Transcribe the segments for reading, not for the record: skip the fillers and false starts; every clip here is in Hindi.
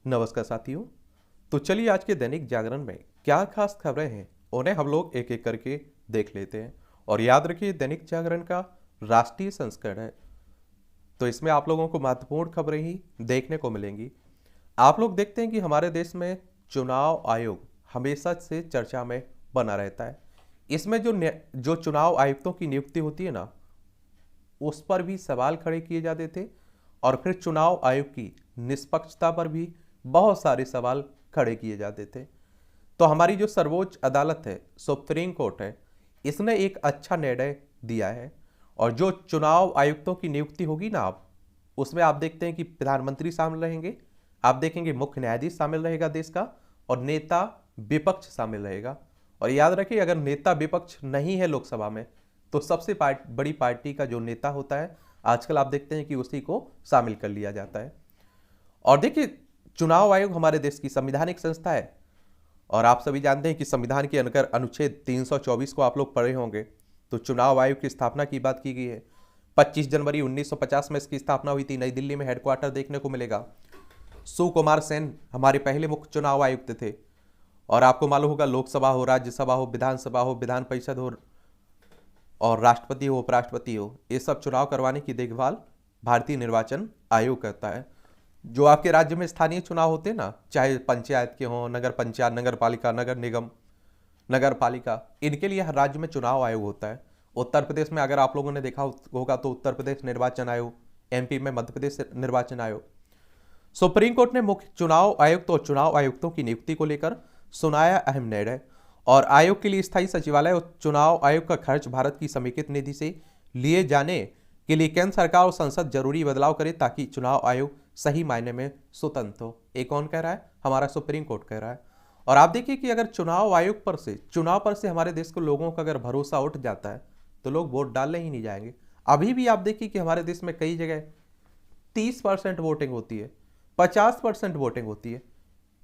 नमस्कार साथियों। तो चलिए आज के दैनिक जागरण में क्या खास खबरें हैं उन्हें हम लोग एक एक करके देख लेते हैं। और याद रखिए दैनिक जागरण का राष्ट्रीय संस्करण है, तो इसमें आप लोगों को महत्वपूर्ण खबरें ही देखने को मिलेंगी। आप लोग देखते हैं कि हमारे देश में चुनाव आयोग हमेशा से चर्चा में बना रहता है। इसमें जो चुनाव आयुक्तों की नियुक्ति होती है ना, उस पर भी सवाल खड़े किए जाते थे। और फिर चुनाव आयोग की निष्पक्षता पर भी बहुत सारे सवाल खड़े किए जाते थे। तो हमारी जो सर्वोच्च अदालत है, सुप्रीम कोर्ट है, इसने एक अच्छा निर्णय दिया है। और जो चुनाव आयुक्तों की नियुक्ति होगी ना, आप उसमें आप देखते हैं कि प्रधानमंत्री शामिल रहेंगे, आप देखेंगे मुख्य न्यायाधीश शामिल रहेगा देश का, और नेता विपक्ष शामिल रहेगा। और याद रखिए अगर नेता विपक्ष नहीं है लोकसभा में, तो सबसे बड़ी पार्टी का जो नेता होता है, आजकल आप देखते हैं कि उसी को शामिल कर लिया जाता है। और देखिए चुनाव आयोग हमारे देश की संवैधानिक संस्था है। और आप सभी जानते हैं कि संविधान के अंदर अनुच्छेद 324 को आप लोग पढ़े होंगे। तो चुनाव आयोग की स्थापना की बात की गई है। 25 जनवरी 1950 में इसकी स्थापना हुई थी। नई दिल्ली में हेडक्वार्टर देखने को मिलेगा। सुकुमार सेन हमारे पहले मुख्य चुनाव आयुक्त थे। और आपको मालूम होगा लोकसभा हो, राज्यसभा हो, विधानसभा हो, विधान परिषद हो, और राष्ट्रपति हो, उपराष्ट्रपति हो, ये सब चुनाव करवाने की देखभाल भारतीय निर्वाचन आयोग करता है। जो आपके राज्य में स्थानीय चुनाव होते हैं ना, चाहे पंचायत के हों, नगर पंचायत, नगर पालिका, नगर निगम, नगर पालिका, इनके लिए हर राज्य में चुनाव आयोग होता है। उत्तर प्रदेश में अगर आप लोगों ने देखा होगा तो उत्तर प्रदेश निर्वाचन आयोग, एमपी में मध्य प्रदेश निर्वाचन आयोग। सुप्रीम कोर्ट ने मुख्य चुनाव आयुक्त और चुनाव आयुक्तों की नियुक्ति को लेकर सुनाया अहम निर्णय। और आयोग के लिए स्थायी सचिवालय और चुनाव आयोग का खर्च भारत की समेकित निधि से लिए जाने के लिए केंद्र सरकार और संसद जरूरी बदलाव करे ताकि चुनाव आयोग सही मायने में स्वतंत्र हो। ये कौन कह रहा है? हमारा सुप्रीम कोर्ट कह रहा है। और आप देखिए कि अगर चुनाव आयोग चुनाव पर से हमारे देश को लोगों का अगर भरोसा उठ जाता है तो लोग वोट डालने ही नहीं जाएंगे। अभी भी आप देखिए कि हमारे देश में कई जगह 30% वोटिंग होती है, 50% वोटिंग होती है।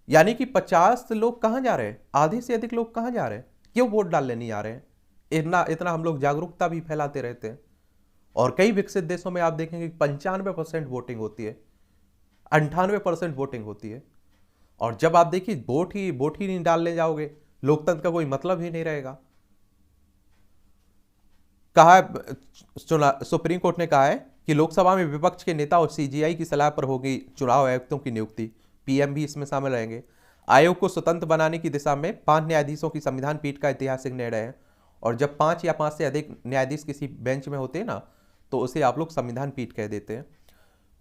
यानी कि 50 लोग कहां जा रहे हैं, आधे से अधिक लोग कहां जा रहे हैं, क्यों वोट डालने नहीं आ रहे हैं? इतना इतना हम लोग जागरूकता भी फैलाते रहते हैं। और कई विकसित देशों में आप देखेंगे 95% वोटिंग होती है, 98% वोटिंग होती है। और जब आप देखिए वोट ही नहीं डालने जाओगे, लोकतंत्र का कोई मतलब ही नहीं रहेगा। कहा है सुप्रीम कोर्ट ने कहा है कि लोकसभा में विपक्ष के नेता और सीजीआई की सलाह पर होगी चुनाव आयुक्तों की नियुक्ति। पीएम भी इसमें शामिल रहेंगे। आयोग को स्वतंत्र बनाने की दिशा में 5 न्यायाधीशों की संविधान पीठ का ऐतिहासिक निर्णय है। और जब 5 या 5 से अधिक न्यायाधीश किसी बेंच में होते हैं ना, तो उसे आप लोग संविधान पीठ कह देते हैं।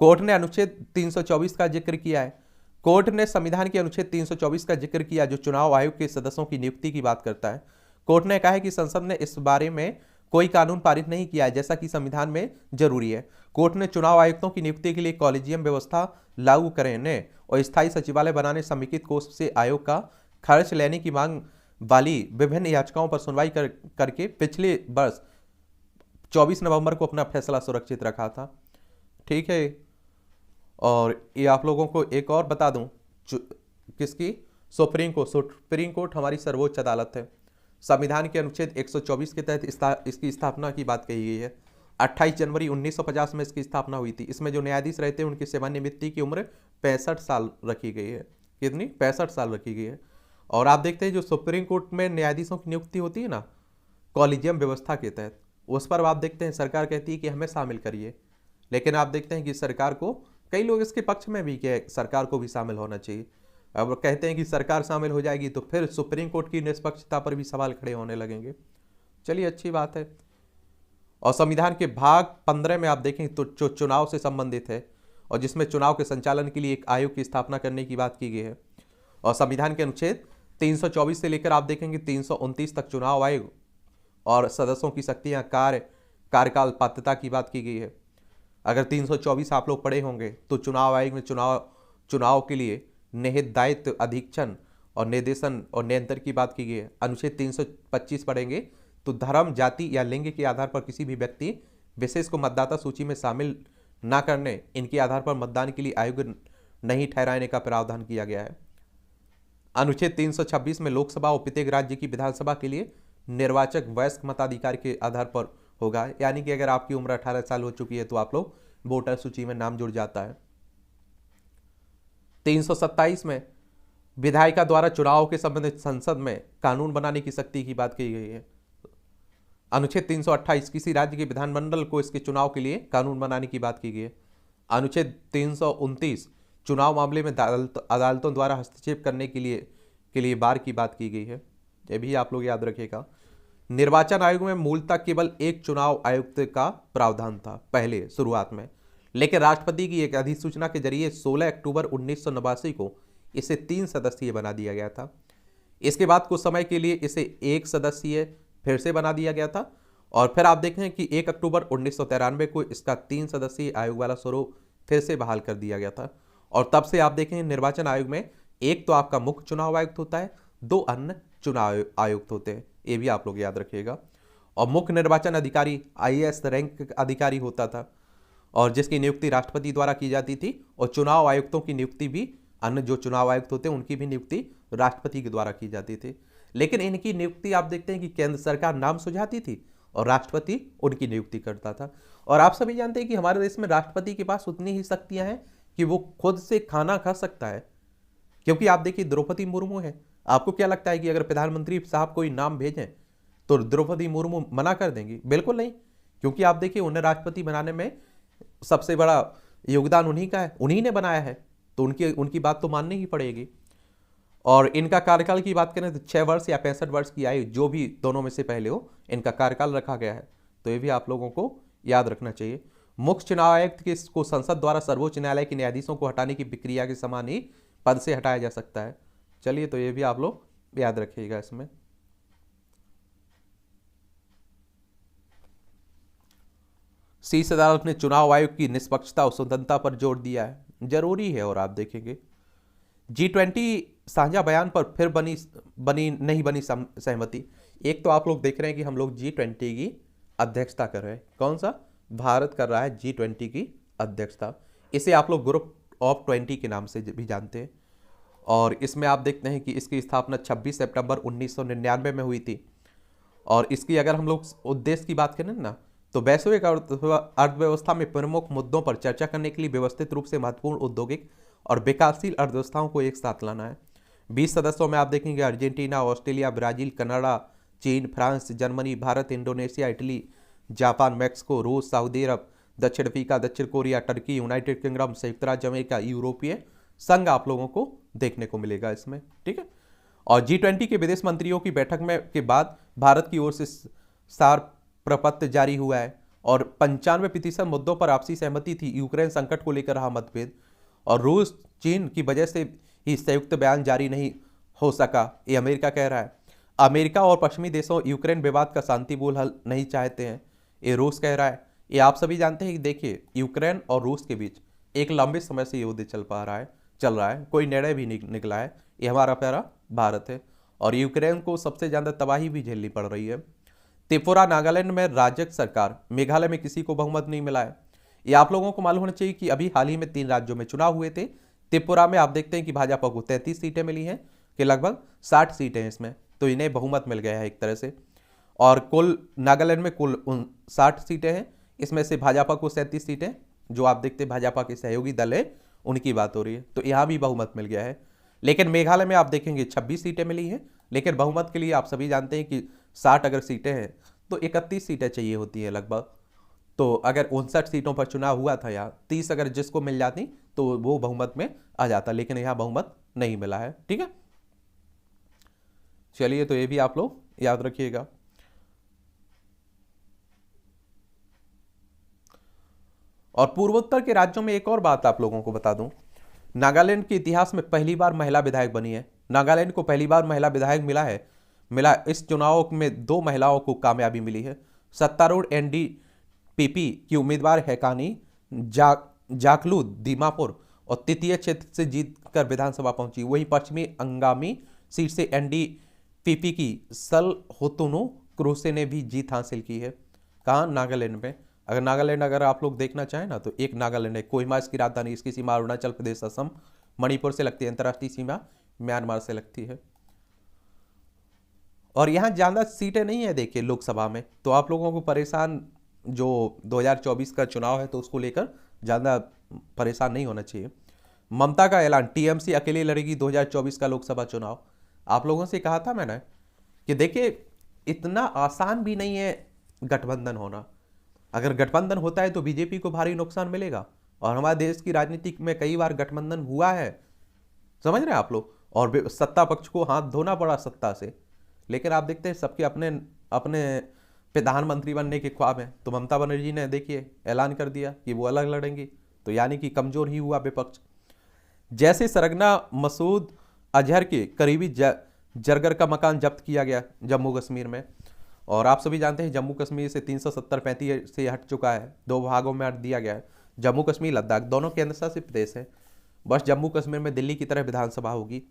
कोर्ट ने अनुच्छेद 324 का जिक्र किया है। कोर्ट ने संविधान के अनुच्छेद 324 का जिक्र किया जो चुनाव आयोग के सदस्यों की नियुक्ति की बात करता है। कोर्ट ने कहा है कि संसद ने इस बारे में कोई कानून पारित नहीं किया है जैसा कि संविधान में जरूरी है। कोर्ट ने चुनाव आयुक्तों की नियुक्ति के लिए कॉलेजियम व्यवस्था लागू करने और स्थायी सचिवालय बनाने समेकित कोष से आयोग का खर्च लेने की मांग वाली विभिन्न याचिकाओं पर सुनवाई करके पिछले वर्ष 24 नवंबर को अपना फैसला सुरक्षित रखा था। ठीक है। और ये आप लोगों को एक और बता दूं, किसकी? सुप्रीम कोर्ट हमारी सर्वोच्च अदालत है। संविधान के अनुच्छेद 124 के तहत इसकी स्थापना की बात कही गई है। 28 जनवरी 1950 में इसकी स्थापना हुई थी। इसमें जो न्यायाधीश रहते हैं उनकी सेवानिवृत्ति की उम्र 65 साल रखी गई है। कितनी? 65 साल रखी गई है। और आप देखते हैं जो सुप्रीम कोर्ट में न्यायाधीशों की नियुक्ति होती है ना, कॉलेजियम व्यवस्था के तहत, उस पर आप देखते हैं सरकार कहती है कि हमें शामिल करिए। लेकिन आप देखते हैं कि सरकार को, कई लोग इसके पक्ष में भी कि सरकार को भी शामिल होना चाहिए। अब कहते हैं कि सरकार शामिल हो जाएगी तो फिर सुप्रीम कोर्ट की निष्पक्षता पर भी सवाल खड़े होने लगेंगे। चलिए अच्छी बात है। और संविधान के भाग 15 में आप देखें तो जो चुनाव से संबंधित है और जिसमें चुनाव के संचालन के लिए एक आयोग की स्थापना करने की बात की गई है। और संविधान के अनुच्छेद 324 से लेकर आप देखेंगे 329 तक चुनाव आयोग और सदस्यों की शक्तियां, कार्यकाल, पात्रता की बात की गई है। अगर 324 आप लोग पढ़े होंगे तो चुनाव आयोग में चुनाव के लिए निहित दायित्व, अधीक्षण और निर्देशन और नियंत्रण की बात की गई है। अनुच्छेद 325 पढ़ेंगे तो धर्म, जाति या लिंग के आधार पर किसी भी व्यक्ति विशेष को मतदाता सूची में शामिल न करने, इनके आधार पर मतदान के लिए आयोग नहीं ठहराने का प्रावधान किया गया है। अनुच्छेद 326 में लोकसभा और प्रत्येक राज्य की विधानसभा के लिए निर्वाचक वयस्क मताधिकार के आधार पर होगा। यानी कि अगर आपकी उम्र 18 साल हो चुकी है तो आप लोग वोटर सूची में नाम जुड़ जाता है। 327 में विधायिका द्वारा चुनाव के संबंधित संसद में कानून बनाने की शक्ति की बात की गई है। अनुच्छेद 328 किसी राज्य के विधानमंडल को इसके चुनाव के लिए कानून बनाने की बात की गई है। अनुच्छेद 329 चुनाव मामले में अदालतों द्वारा हस्तक्षेप करने के लिए बार की बात की गई है। यह भी आप लोग याद रखिएगा। निर्वाचन आयोग में मूलतः केवल एक चुनाव आयुक्त का प्रावधान था पहले शुरुआत में, लेकिन राष्ट्रपति की एक अधिसूचना के जरिए 16 अक्टूबर 1989 को इसे 3 सदस्यीय बना दिया गया था। इसके बाद कुछ समय के लिए इसे 1 सदस्यीय फिर से बना दिया गया था और फिर आप देखें कि 1 अक्टूबर 1993 को इसका 3 सदस्यीय आयोग वाला स्वरूप फिर से बहाल कर दिया गया था। और तब से आप देखें निर्वाचन आयोग में एक तो आपका मुख्य चुनाव आयुक्त होता है, 2 अन्य चुनाव आयुक्त होते हैं, ये भी आप लोग याद रखिएगा। और मुख्य निर्वाचन अधिकारी IAS रैंक अधिकारी होता था और जिसकी नियुक्ति राष्ट्रपति द्वारा की जाती थी, और चुनाव आयुक्तों की नियुक्ति भी अन्य जो चुनाव आयुक्त होते हैं उनकी भी नियुक्ति राष्ट्रपति के द्वारा की जाती थी। लेकिन इनकी नियुक्ति आप देखते हैं कि केंद्र सरकार नाम सुझाती थी और राष्ट्रपति उनकी नियुक्ति करता था। और आप सभी जानते हैं कि हमारे देश में राष्ट्रपति के पास उतनी ही शक्तियां हैं कि वो खुद से खाना खा सकता है, क्योंकि आप देखिए द्रौपदी मुर्मू है। आपको क्या लगता है कि अगर प्रधानमंत्री साहब कोई नाम भेजें तो द्रौपदी मुर्मू मना कर देंगी? बिल्कुल नहीं, क्योंकि आप देखिए उन्हें राष्ट्रपति बनाने में सबसे बड़ा योगदान उन्हीं का है, उन्हीं ने बनाया है, तो उनकी बात तो माननी ही पड़ेगी। और इनका कार्यकाल की बात करें तो 6 वर्ष या 65 वर्ष की आयु, जो भी दोनों में से पहले हो, इनका कार्यकाल रखा गया है। तो ये भी आप लोगों को याद रखना चाहिए। मुख्य चुनाव आयुक्त को संसद द्वारा सर्वोच्च न्यायालय के न्यायाधीशों को हटाने की प्रक्रिया के समान ही पद से हटाया जा सकता है। चलिए, तो ये भी आप लोग याद रखिएगा। इसमें शीर्ष अदालत ने चुनाव आयोग की निष्पक्षता और स्वतंत्रता पर जोर दिया है, जरूरी है। और आप देखेंगे G20 साझा बयान पर फिर नहीं बनी सहमति। एक तो आप लोग देख रहे हैं कि हम लोग G20 की अध्यक्षता कर रहे हैं। कौन सा? भारत कर रहा है G20 की अध्यक्षता। इसे आप लोग ग्रुप ऑफ 20 के नाम से भी जानते हैं। और इसमें आप देखते हैं कि इसकी स्थापना 26 सितंबर 1999 में हुई थी। और इसकी अगर हम लोग उद्देश्य की बात करें ना, तो वैश्विक अर्थव्यवस्था में प्रमुख मुद्दों पर चर्चा करने के लिए व्यवस्थित रूप से महत्वपूर्ण औद्योगिक और विकासशील अर्थव्यवस्थाओं को एक साथ लाना है। 20 सदस्यों में आप देखेंगे अर्जेंटीना, ऑस्ट्रेलिया, ब्राजील, कनाडा, चीन, France, Germany, Bharat, Indonesia, Italy, Japan, Mexico, रूस, सऊदी अरब, दक्षिण अफ्रीका, दक्षिण कोरिया, टर्की, यूनाइटेड किंगडम, संयुक्त राज्य अमेरिका, यूरोपीय संघ आप लोगों को देखने को मिलेगा इसमें। ठीक है। और G20 के विदेश मंत्रियों की बैठक में के बाद भारत की ओर से सार प्रपत्र जारी हुआ है और 95% मुद्दों पर आपसी सहमति थी। यूक्रेन संकट को लेकर रहा मतभेद और रूस चीन की वजह से ही संयुक्त बयान जारी नहीं हो सका, ये अमेरिका कह रहा है। अमेरिका और पश्चिमी देशों यूक्रेन विवाद का शांतिपूर्ण हल नहीं चाहते हैं, ये रूस कह रहा है। ये आप सभी जानते हैं कि देखिए यूक्रेन और रूस के बीच एक लंबे समय से युद्ध चल रहा है, कोई निर्णय भी निकला है। ये हमारा प्यारा भारत है और यूक्रेन को सबसे ज़्यादा तबाही भी झेलनी पड़ रही है। त्रिपुरा, नागालैंड में राज्य सरकार, मेघालय में किसी को बहुमत नहीं मिला है। ये आप लोगों को मालूम होना चाहिए कि अभी हाल ही में 3 राज्यों में चुनाव हुए थे। त्रिपुरा में आप देखते हैं कि भाजपा को 33 सीटें मिली हैं, कि लगभग 60 सीटें हैं इसमें, तो इन्हें बहुमत मिल गया है एक तरह से। और कुल नागालैंड में कुल 60 सीटें हैं, इसमें से भाजपा को 37 सीटें, जो आप देखते हैं भाजपा के सहयोगी दल है उनकी बात हो रही है, तो यहाँ भी बहुमत मिल गया है। लेकिन मेघालय में आप देखेंगे 26 सीटें मिली हैं, लेकिन बहुमत के लिए आप सभी जानते हैं कि 60 अगर सीटें हैं तो 31 सीटें चाहिए होती है लगभग। तो अगर 59 सीटों पर चुनाव हुआ था या 30 अगर जिसको मिल जाती तो वो बहुमत में आ जाता, लेकिन यहाँ बहुमत नहीं मिला है। ठीक है, चलिए, तो ये भी आप लोग याद रखिएगा। और पूर्वोत्तर के राज्यों में एक और बात आप लोगों को बता दूं, नागालैंड के इतिहास में पहली बार महिला विधायक बनी है। नागालैंड को पहली बार महिला विधायक मिला। इस चुनाव में 2 महिलाओं को कामयाबी मिली है। सत्तारूढ़ NDPP की उम्मीदवार हैकानी जाकलू दीमापुर और तृतीय क्षेत्र से जीतकर विधानसभा पहुंची। वहीं पश्चिमी अंगामी सीट से NDPP की सल होतुनु क्रूसे ने भी जीत हासिल की है। कहाँ? नागालैंड में। अगर आप लोग देखना चाहें ना, तो एक नागालैंड है, कोहिमा इसकी राजधानी, इसकी सीमा अरुणाचल प्रदेश, असम, मणिपुर से लगती है, अंतर्राष्ट्रीय सीमा म्यांमार से लगती है। और यहाँ ज़्यादा सीटें नहीं है देखिए लोकसभा में, तो आप लोगों को परेशान, जो 2024 का चुनाव है तो उसको लेकर ज़्यादा परेशान नहीं होना चाहिए। ममता का ऐलान, टीएमसी अकेले लड़ेगी 2024 का लोकसभा चुनाव। आप लोगों से कहा था मैंने कि देखिए इतना आसान भी नहीं है गठबंधन होना। अगर गठबंधन होता है तो बीजेपी को भारी नुकसान मिलेगा, और हमारे देश की राजनीति में कई बार गठबंधन हुआ है, समझ रहे हैं आप लोग, और सत्ता पक्ष को हाथ धोना पड़ा सत्ता से। लेकिन आप देखते हैं सबके अपने अपने प्रधानमंत्री बनने के ख्वाब हैं। तो ममता बनर्जी ने देखिए ऐलान कर दिया कि वो अलग लड़ेंगी, तो यानी कि कमजोर ही हुआ विपक्ष। जैसे सरगना मसूद अजहर के करीबी जरगर का मकान जब्त किया गया जम्मू कश्मीर में, और आप सभी जानते हैं जम्मू कश्मीर से 370-35 से हट चुका है, दो भागों में हट दिया गया है। जम्मू कश्मीर लद्दाख दोनों केंद्र शासित प्रदेश है। बस जम्मू कश्मीर में दिल्ली की तरह विधानसभा होगी।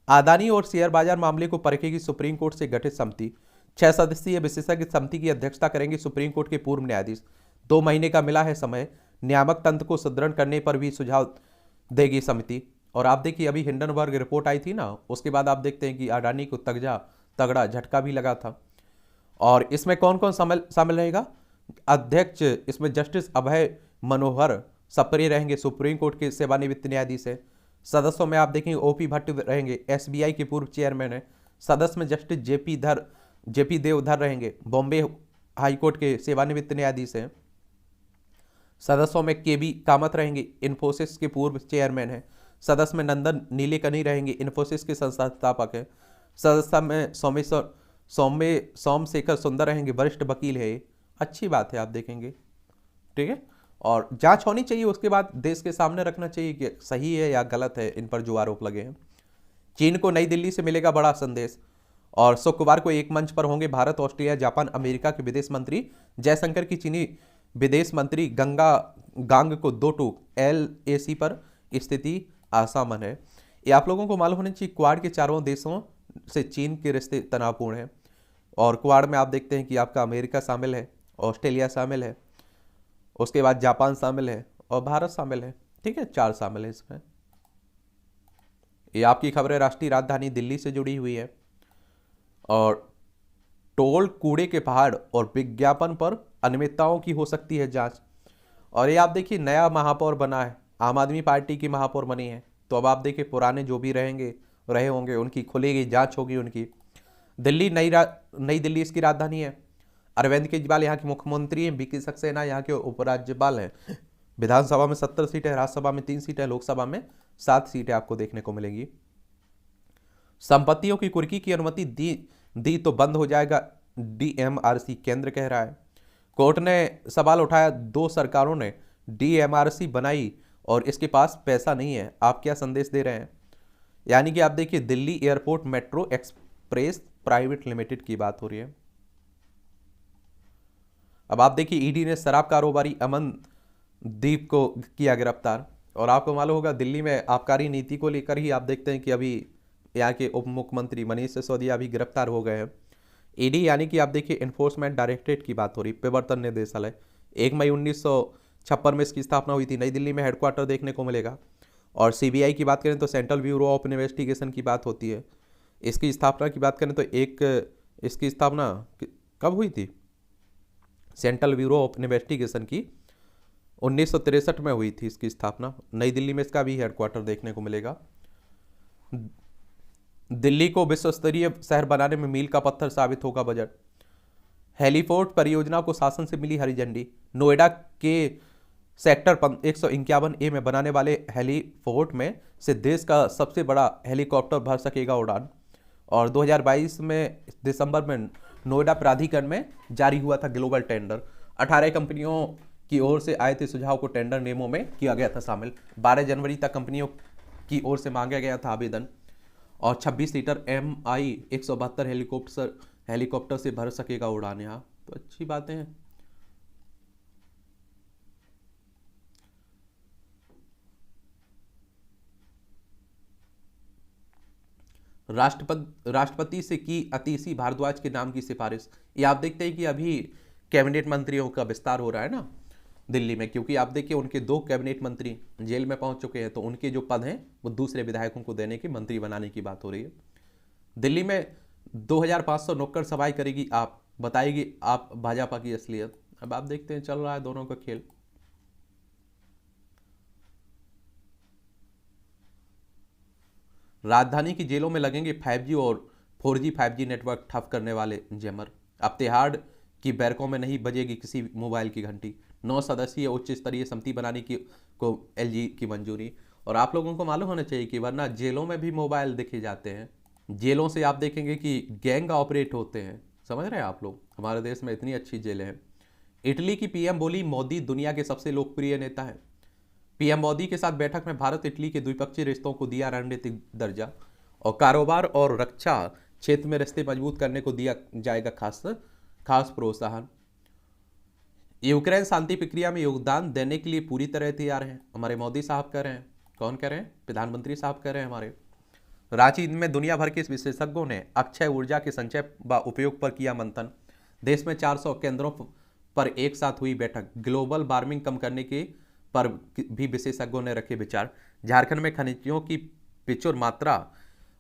अदानी और शेयर बाजार मामले को परखेगी सुप्रीम कोर्ट से गठित समिति। 6 सदस्यीय विशेषज्ञ समिति की अध्यक्षता करेंगे सुप्रीम कोर्ट के पूर्व न्यायाधीश। 2 महीने का मिला है समय। नियामक तंत्र को सुदृढ़ करने पर भी सुझाव देगी समिति। और आप देखिए अभी हिंडनबर्ग रिपोर्ट आई थी ना, उसके बाद आप देखते हैं कि अडानी को तगड़ा झटका भी लगा था। और इसमें कौन कौन शामिल रहेगा? अध्यक्ष इसमें जस्टिस अभय मनोहर सप्रे रहेंगे, सुप्रीम कोर्ट के सेवानिवृत्त न्यायाधीश है। सदस्यों में आप देखेंगे ओपी भट्ट रहेंगे, एसबीआई के पूर्व चेयरमैन है। सदस्य में जस्टिस जेपी देवधर रहेंगे, बॉम्बे हाईकोर्ट के सेवानिवृत्त न्यायाधीश हैं। सदस्यों में केबी कामत रहेंगे, इन्फोसिस के पूर्व चेयरमैन है। सदस्य में नंदन नीलेकनी रहेंगे, इन्फोसिस के संस्थापक है। सदस्य में सोमशेखर सुंदर रहेंगे, वरिष्ठ वकील है। अच्छी बात है, आप देखेंगे, ठीक है। और जांच होनी चाहिए, उसके बाद देश के सामने रखना चाहिए कि सही है या गलत है इन पर जो आरोप लगे हैं। चीन को नई दिल्ली से मिलेगा बड़ा संदेश, और शुक्रवार को एक मंच पर होंगे भारत, ऑस्ट्रेलिया, जापान, अमेरिका के विदेश मंत्री। जयशंकर की चीनी विदेश मंत्री गांग को 2 टूक। LAC पर स्थिति आसामन है। ये आप लोगों को मालूम होना चाहिए, क्वाड के चारों देशों से चीन के रिश्ते तनावपूर्ण हैं। और क्वाड में आप देखते हैं कि आपका अमेरिका शामिल है, ऑस्ट्रेलिया शामिल है, उसके बाद जापान शामिल है और भारत शामिल है, ठीक है, 4 शामिल है इसमें। ये आपकी खबरें राष्ट्रीय राजधानी दिल्ली से जुड़ी हुई है। और टोल कूड़े के पहाड़ और विज्ञापन पर अनियमितताओं की हो सकती है जांच। और ये आप देखिए नया महापौर बना है, आम आदमी पार्टी की महापौर बनी है। तो अब आप देखिए पुराने जो भी रहे होंगे उनकी खुलेगी, जांच होगी उनकी। दिल्ली नई दिल्ली इसकी राजधानी है। अरविंद केजरीवाल यहाँ के मुख्यमंत्री हैं, वीके सक्सेना यहाँ के उपराज्यपाल हैं। विधानसभा में 70 सीटें, राज्यसभा में 3 सीटें, लोकसभा में 7 सीटें आपको देखने को मिलेंगी। संपत्तियों की कुर्की की अनुमति दी तो बंद हो जाएगा DMRC, केंद्र कह रहा है। कोर्ट ने सवाल उठाया, 2 सरकारों ने DMRC बनाई और इसके पास पैसा नहीं है, आप क्या संदेश दे रहे हैं? यानी कि आप देखिए Delhi airport metro express private limited की बात हो रही है। अब आप देखिए ईडी ने शराब कारोबारी अमनदीप को किया गिरफ्तार। और आपको मालूम होगा दिल्ली में आबकारी नीति को लेकर ही आप देखते हैं कि अभी यहाँ के उप मुख्यमंत्री मनीष सिसोदिया भी गिरफ्तार हो गए हैं। ईडी यानी कि आप देखिए एनफोर्समेंट डायरेक्टरेट की बात हो रही, प्रवर्तन निदेशालय। 1 मई 1956 में इसकी स्थापना हुई थी, नई दिल्ली में हेडक्वार्टर देखने को मिलेगा। और CBI की बात करें तो सेंट्रल ब्यूरो ऑफ इन्वेस्टिगेशन की बात होती है। इसकी स्थापना की बात करें तो इसकी स्थापना कब हुई थी? सेंट्रल ब्यूरो ऑफ इन्वेस्टिगेशन की 1963 में हुई थी इसकी स्थापना। नई दिल्ली में इसका भी हेडक्वार्टर देखने को मिलेगा। दिल्ली को विश्व स्तरीय शहर बनाने में मील का पत्थर साबित होगा बजट। हेलीपोर्ट परियोजना को शासन से मिली हरी झंडी। नोएडा के सेक्टर 151A में बनाने वाले हेलीपोर्ट में से देश का सबसे बड़ा हेलीकॉप्टर भर सकेगा उड़ान। और 2022 में दिसंबर में नोएडा प्राधिकरण में जारी हुआ था ग्लोबल टेंडर। 18 कंपनियों की ओर से आए थे सुझाव को केंद्र नियमों में किया गया था शामिल। 12 जनवरी तक कंपनियों की ओर से मांगा गया था आवेदन। और 26 सीटर MI 172 हेलीकॉप्टर से भर सकेगा उड़ान। यहाँ तो अच्छी बातें हैं। राष्ट्रपति से की अतिशी भारद्वाज के नाम की सिफारिश। ये आप देखते हैं कि अभी कैबिनेट मंत्रियों का विस्तार हो रहा है ना दिल्ली में, क्योंकि आप देखिए उनके 2 कैबिनेट मंत्री जेल में पहुंच चुके हैं, तो उनके जो पद हैं वो दूसरे विधायकों को देने की, मंत्री बनाने की बात हो रही है। दिल्ली में 2500 नुक्कड़ सभाएं करेगी आप, बताएगी आप भाजपा की असलियत। अब आप देखते हैं चल रहा है दोनों का खेल। राजधानी की जेलों में लगेंगे 5G और 4G 5G नेटवर्क ठप करने वाले जैमर। अब तिहाड़ की बैरकों में नहीं बजेगी किसी मोबाइल की घंटी। 9 सदस्यीय उच्च स्तरीय समिति बनाने की को LG की मंजूरी। और आप लोगों को मालूम होना चाहिए कि वरना जेलों में भी मोबाइल देखे जाते हैं। जेलों से आप देखेंगे कि गैंग ऑपरेट होते हैं। समझ रहे हैं आप लोग, हमारे देश में इतनी अच्छी जेलें हैं। इटली की PM बोली मोदी दुनिया के सबसे लोकप्रिय नेता हैं। PM मोदी के साथ बैठक में भारत इटली के द्विपक्षीय रिश्तों को दिया रणनीतिक दर्जा और कारोबार और रक्षा क्षेत्र में रिश्ते मजबूत करने को दिया जाएगा खास प्रोत्साहन। यूक्रेन शांति प्रक्रिया में योगदान देने के लिए पूरी तरह तैयार है, हमारे मोदी साहब कह रहे हैं। कौन कह रहे हैं? प्रधानमंत्री साहब कह रहे हैं हमारे। रांची में दुनिया भर के विशेषज्ञों ने अक्षय ऊर्जा के संचय व उपयोग पर किया मंथन। देश में 400 केंद्रों पर एक साथ हुई बैठक। ग्लोबल वार्मिंग कम करने के पर भी विशेषज्ञों ने रखे विचार। झारखंड में खनिजों की प्रचुर मात्रा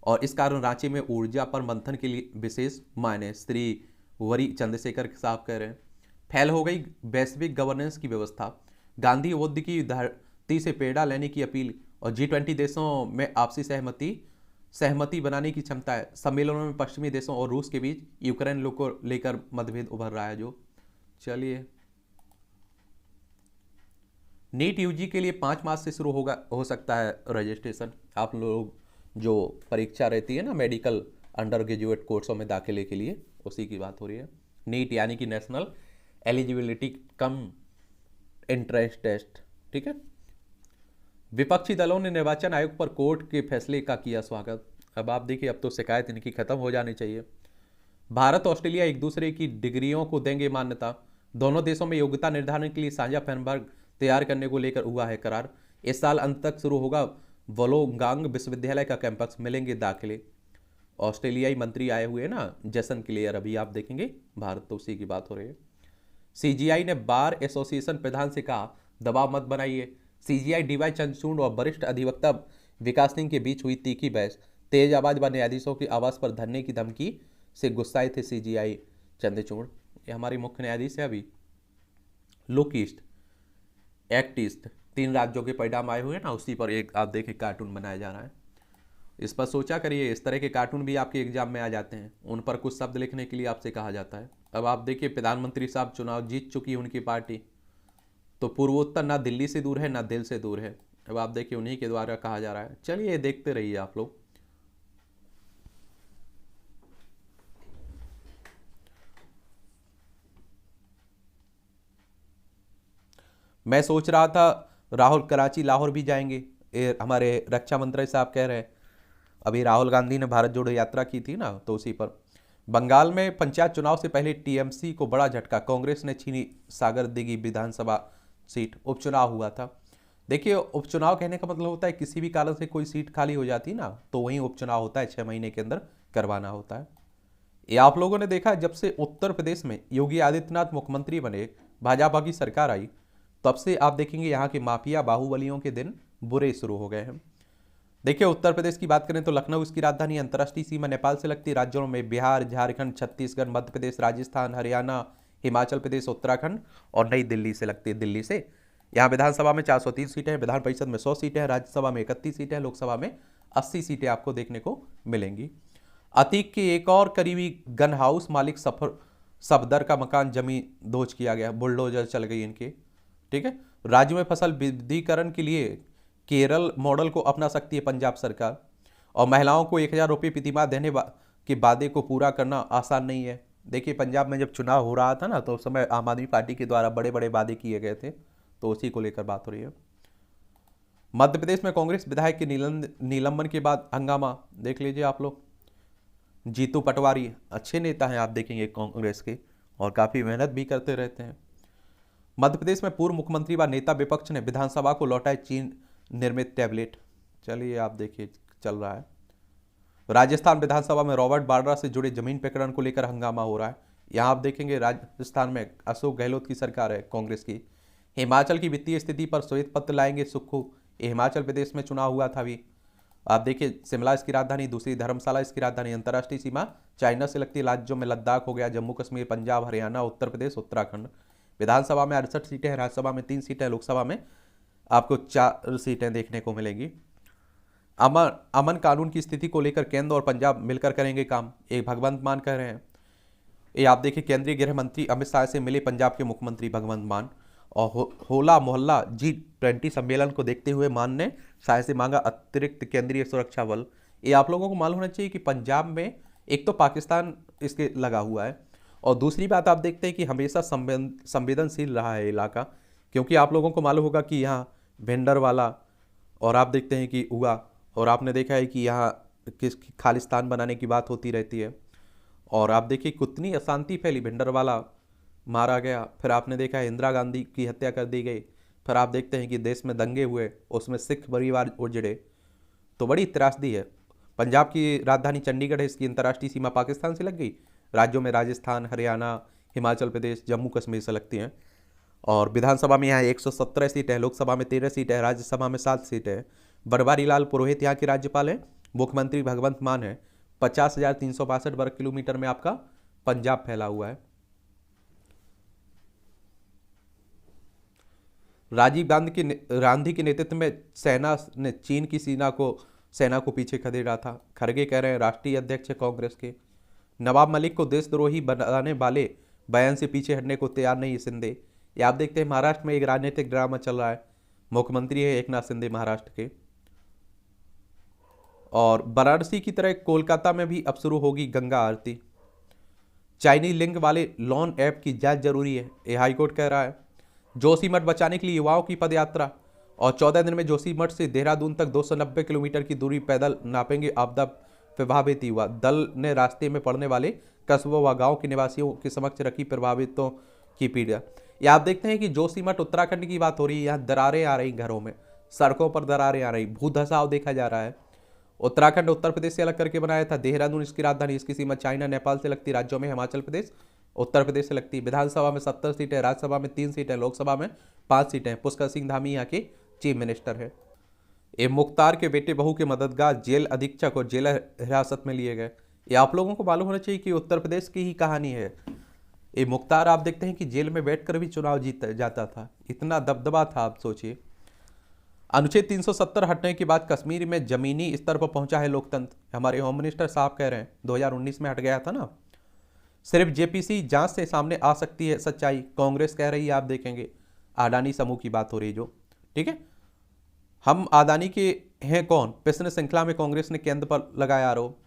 और इस कारण रांची में ऊर्जा पर मंथन के लिए विशेष मायने। श्री वरी चंद्रशेखर साहब कह रहे हैं। फैल हो गई वैश्विक गवर्नेंस की व्यवस्था। गांधी बुद्ध की धरती से प्रेरणा लेने की अपील और G20 देशों में आपसी सहमति बनाने की क्षमता है। सम्मेलनों में पश्चिमी देशों और रूस के बीच यूक्रेन लोग को लेकर मतभेद उभर रहा है जो। चलिए, नीट UG के लिए 5 मार्च से शुरू हो सकता है रजिस्ट्रेशन। आप लोग जो परीक्षा रहती है ना मेडिकल अंडर ग्रेजुएट कोर्सों में दाखिले के लिए, उसी की बात हो रही है। नीट यानी कि national eligibility cum entrance test, ठीक है। विपक्षी दलों ने निर्वाचन आयोग पर कोर्ट के फैसले का किया स्वागत। अब आप देखिए, अब तो शिकायत इनकी खत्म हो जानी चाहिए। भारत ऑस्ट्रेलिया एक दूसरे की डिग्रियों को देंगे मान्यता। दोनों देशों में योग्यता निर्धारण के लिए साझा फ्रेमवर्क तैयार करने को लेकर हुआ है करार। इस साल अंत तक शुरू होगा वोलोंगांग विश्वविद्यालय का कैंपस, मिलेंगे दाखिले। ऑस्ट्रेलियाई मंत्री आए हुए ना जैसन क्लियर, अभी आप देखेंगे। भारत तो उसी की बात हो रही है। CGI ने बार एसोसिएशन प्रधान से कहा दबाव मत बनाइए। CGI DY चंद्रचूड़ और वरिष्ठ अधिवक्ता विकास सिंह के बीच हुई तीखी बहस। तेज आवाज व न्यायाधीशों की आवाज पर धरने की धमकी से गुस्साए थे CGI चंद्रचूड़। ये हमारी मुख्य न्यायाधीश है अभी। लुकिस्ट एक्टिस्ट 3 राज्यों के परिणाम आए हुए हैं ना, उसी पर एक आप देखिए कार्टून बनाया जा रहा है। इस पर सोचा करिए, इस तरह के कार्टून भी आपके एग्जाम में आ जाते हैं। उन पर कुछ शब्द लिखने के लिए आपसे कहा जाता है। अब आप देखिए, प्रधानमंत्री साहब चुनाव जीत चुकी उनकी पार्टी, तो पूर्वोत्तर ना दिल्ली से दूर है ना दिल से दूर है। अब आप देखिए, उन्हीं के द्वारा कहा जा रहा है। चलिए देखते रहिए आप लोग। मैं सोच रहा था राहुल कराची लाहौर भी जाएंगे, हमारे रक्षा मंत्री साहब कह रहे हैं। अभी राहुल गांधी ने भारत जोड़ो यात्रा की थी ना, तो उसी पर। बंगाल में पंचायत चुनाव से पहले TMC को बड़ा झटका। कांग्रेस ने छीनी सागर दिघी विधानसभा सीट। उपचुनाव हुआ था। देखिए, उपचुनाव कहने का मतलब होता है किसी भी कारण से कोई सीट खाली हो जाती ना, तो वहीं उपचुनाव होता है, 6 महीने के अंदर करवाना होता है। ये आप लोगों ने देखा, जब से उत्तर प्रदेश में योगी आदित्यनाथ मुख्यमंत्री बने, भाजपा की सरकार आई, तब से आप देखेंगे यहाँ के माफिया बाहुबलियों के दिन बुरे शुरू हो गए हैं। देखिए, उत्तर प्रदेश की बात करें तो लखनऊ इसकी राजधानी। अंतर्राष्ट्रीय सीमा नेपाल से लगती राज्यों में बिहार, झारखंड, छत्तीसगढ़, मध्य प्रदेश, राजस्थान, हरियाणा, हिमाचल प्रदेश, उत्तराखंड और नई दिल्ली से लगती है। दिल्ली से यहाँ विधानसभा में 403 सीटें हैं, विधान परिषद में 100 सीटें हैं, राज्यसभा में 31 सीटें हैं, लोकसभा में 80 सीटें आपको देखने को मिलेंगी। अतीक के एक और करीबी गन हाउस मालिक सफदर का मकान जमीन दोज किया गया, बुलडोजर चल गई इनके, ठीक है। राज्य में फसल विविधीकरण के लिए केरल मॉडल को अपना सकती है पंजाब सरकार। और महिलाओं को 1000 रुपये प्रतिमाह देने के वादे को पूरा करना आसान नहीं है। देखिए, पंजाब में जब चुनाव हो रहा था ना, तो उस समय आम आदमी पार्टी के द्वारा बड़े बड़े वादे किए गए थे, तो उसी को लेकर बात हो रही है। मध्य प्रदेश में कांग्रेस विधायक के निलंबन के बाद हंगामा देख लीजिए आप लोग। जीतू पटवारी अच्छे नेता हैं, आप देखेंगे कांग्रेस के, और काफ़ी मेहनत भी करते रहते हैं। मध्य प्रदेश में पूर्व मुख्यमंत्री व नेता विपक्ष ने विधानसभा को लौटाए चीन निर्मित टैबलेट। चलिए आप देखिए, चल रहा है। राजस्थान विधानसभा में रॉबर्ट वाड्रा से जुड़े जमीन प्रकरण को लेकर हंगामा हो रहा है। यहाँ आप देखेंगे, राजस्थान में अशोक गहलोत की सरकार है, कांग्रेस की। हिमाचल की वित्तीय स्थिति पर श्वेत पत्र लाएंगे सुक्खू। हिमाचल प्रदेश में चुनाव हुआ था अभी। आप देखिए, शिमला इसकी राजधानी, दूसरी धर्मशाला इसकी राजधानी। अंतर्राष्ट्रीय सीमा चाइना से लगती राज्यों में लद्दाख हो गया, जम्मू कश्मीर, पंजाब, हरियाणा, उत्तर प्रदेश, उत्तराखंड। विधानसभा में 68 सीटें हैं, राज्यसभा में 3 सीटें, लोकसभा में आपको 4 सीटें देखने को मिलेंगी। अमन अमन कानून की स्थिति को लेकर केंद्र और पंजाब मिलकर करेंगे काम, एक भगवंत मान कह रहे हैं। ये आप देखिए, केंद्रीय गृह मंत्री अमित शाह से मिले पंजाब के मुख्यमंत्री भगवंत मान, और होला मोहल्ला G20 सम्मेलन को देखते हुए मान ने शाह से मांगा अतिरिक्त केंद्रीय सुरक्षा बल। ये आप लोगों को मालूम होना चाहिए कि पंजाब में एक तो पाकिस्तान इसके लगा हुआ है, और दूसरी बात आप देखते हैं कि हमेशा संवेदनशील रहा है इलाका, क्योंकि आप लोगों को मालूम होगा कि यहाँ भिंडरवाला, और आप देखते हैं कि हुआ, और आपने देखा है कि यहाँ किस खालिस्तान बनाने की बात होती रहती है। और आप देखिए कितनी अशांति फैली, भिंडरवाला मारा गया, फिर आपने देखा है इंदिरा गांधी की हत्या कर दी गई, फिर आप देखते हैं कि देश में दंगे हुए, उसमें सिख परिवार उजड़े, तो बड़ी त्रासदी है। पंजाब की राजधानी चंडीगढ़ है, इसकी अंतर्राष्ट्रीय सीमा पाकिस्तान से लग गई। राज्यों में राजस्थान, हरियाणा, हिमाचल प्रदेश, जम्मू कश्मीर से लगती हैं। और विधानसभा में यहाँ 117 सीट है, लोकसभा में 13 सीट है, राज्यसभा में 7 सीट है। बनवारी लाल पुरोहित यहाँ के राज्यपाल हैं, मुख्यमंत्री भगवंत मान है। 50,362 वर्ग किलोमीटर में आपका पंजाब फैला हुआ है। राजीव गांधी के नेतृत्व में सेना ने चीन की सेना को पीछे खदेड़ा था, खड़गे कह रहे हैं राष्ट्रीय अध्यक्ष कांग्रेस के। नवाब मलिक को देशद्रोही बनाने वाले बयान से पीछे हटने को तैयार नहीं शिंदे। ये आप देखते हैं महाराष्ट्र में एक राजनीतिक ड्रामा चल रहा है, मुख्यमंत्री है एकनाथ शिंदे महाराष्ट्र के। और वाराणसी की तरह कोलकाता में भी अब शुरू होगी गंगा आरती। चाइनीज लिंक वाले लोन ऐप की जांच जरूरी है, ये हाईकोर्ट कह रहा है। जोशीमठ बचाने के लिए युवाओं की पदयात्रा, और 14 दिन में जोशीमठ से देहरादून तक 290 किलोमीटर की दूरी पैदल नापेंगे आपदा प्रभावित युवा। दल ने रास्ते में पड़ने वाले कस्बों व गांव के निवासियों के समक्ष रखी प्रभावितों की पीड़ा। ये आप देखते हैं कि जोशीमठ उत्तराखंड की बात हो रही है, यहाँ दरारें आ रही, घरों में सड़कों पर दरारें आ रही, भू धसाव देखा जा रहा है। उत्तराखंड उत्तर प्रदेश से अलग करके बनाया था, देहरादून इसकी राजधानी, इसकी सीमा चाइना नेपाल से लगती, राज्यों में हिमाचल प्रदेश उत्तर प्रदेश से लगती। विधानसभा में 70 सीटें, राज्यसभा में 3 सीटें, लोकसभा में 5 सीटें। पुष्कर सिंह धामी यहाँ के चीफ मिनिस्टर है। ये मुख्तार के बेटे बहू के मददगार जेल अधीक्षक और जेलर हिरासत में लिए गए। ये आप लोगों को मालूम होना चाहिए कि उत्तर प्रदेश की ही कहानी है। ये मुख्तार आप देखते हैं कि जेल में बैठकर भी चुनाव जीत जाता था, इतना दबदबा था, आप सोचिए। अनुच्छेद 370 हटने के बाद कश्मीर में जमीनी स्तर पर पहुंचा है लोकतंत्र, हमारे होम मिनिस्टर साहब कह रहे हैं। 2019 में हट गया था ना। सिर्फ जेपीसी जांच से सामने आ सकती है सच्चाई, कांग्रेस कह रही है। आप देखेंगे अडानी समूह की बात हो रही जो, ठीक है। हम अडानी के हैं कौन, प्रश्न श्रृंखला में कांग्रेस ने केंद्र पर लगाया आरोप।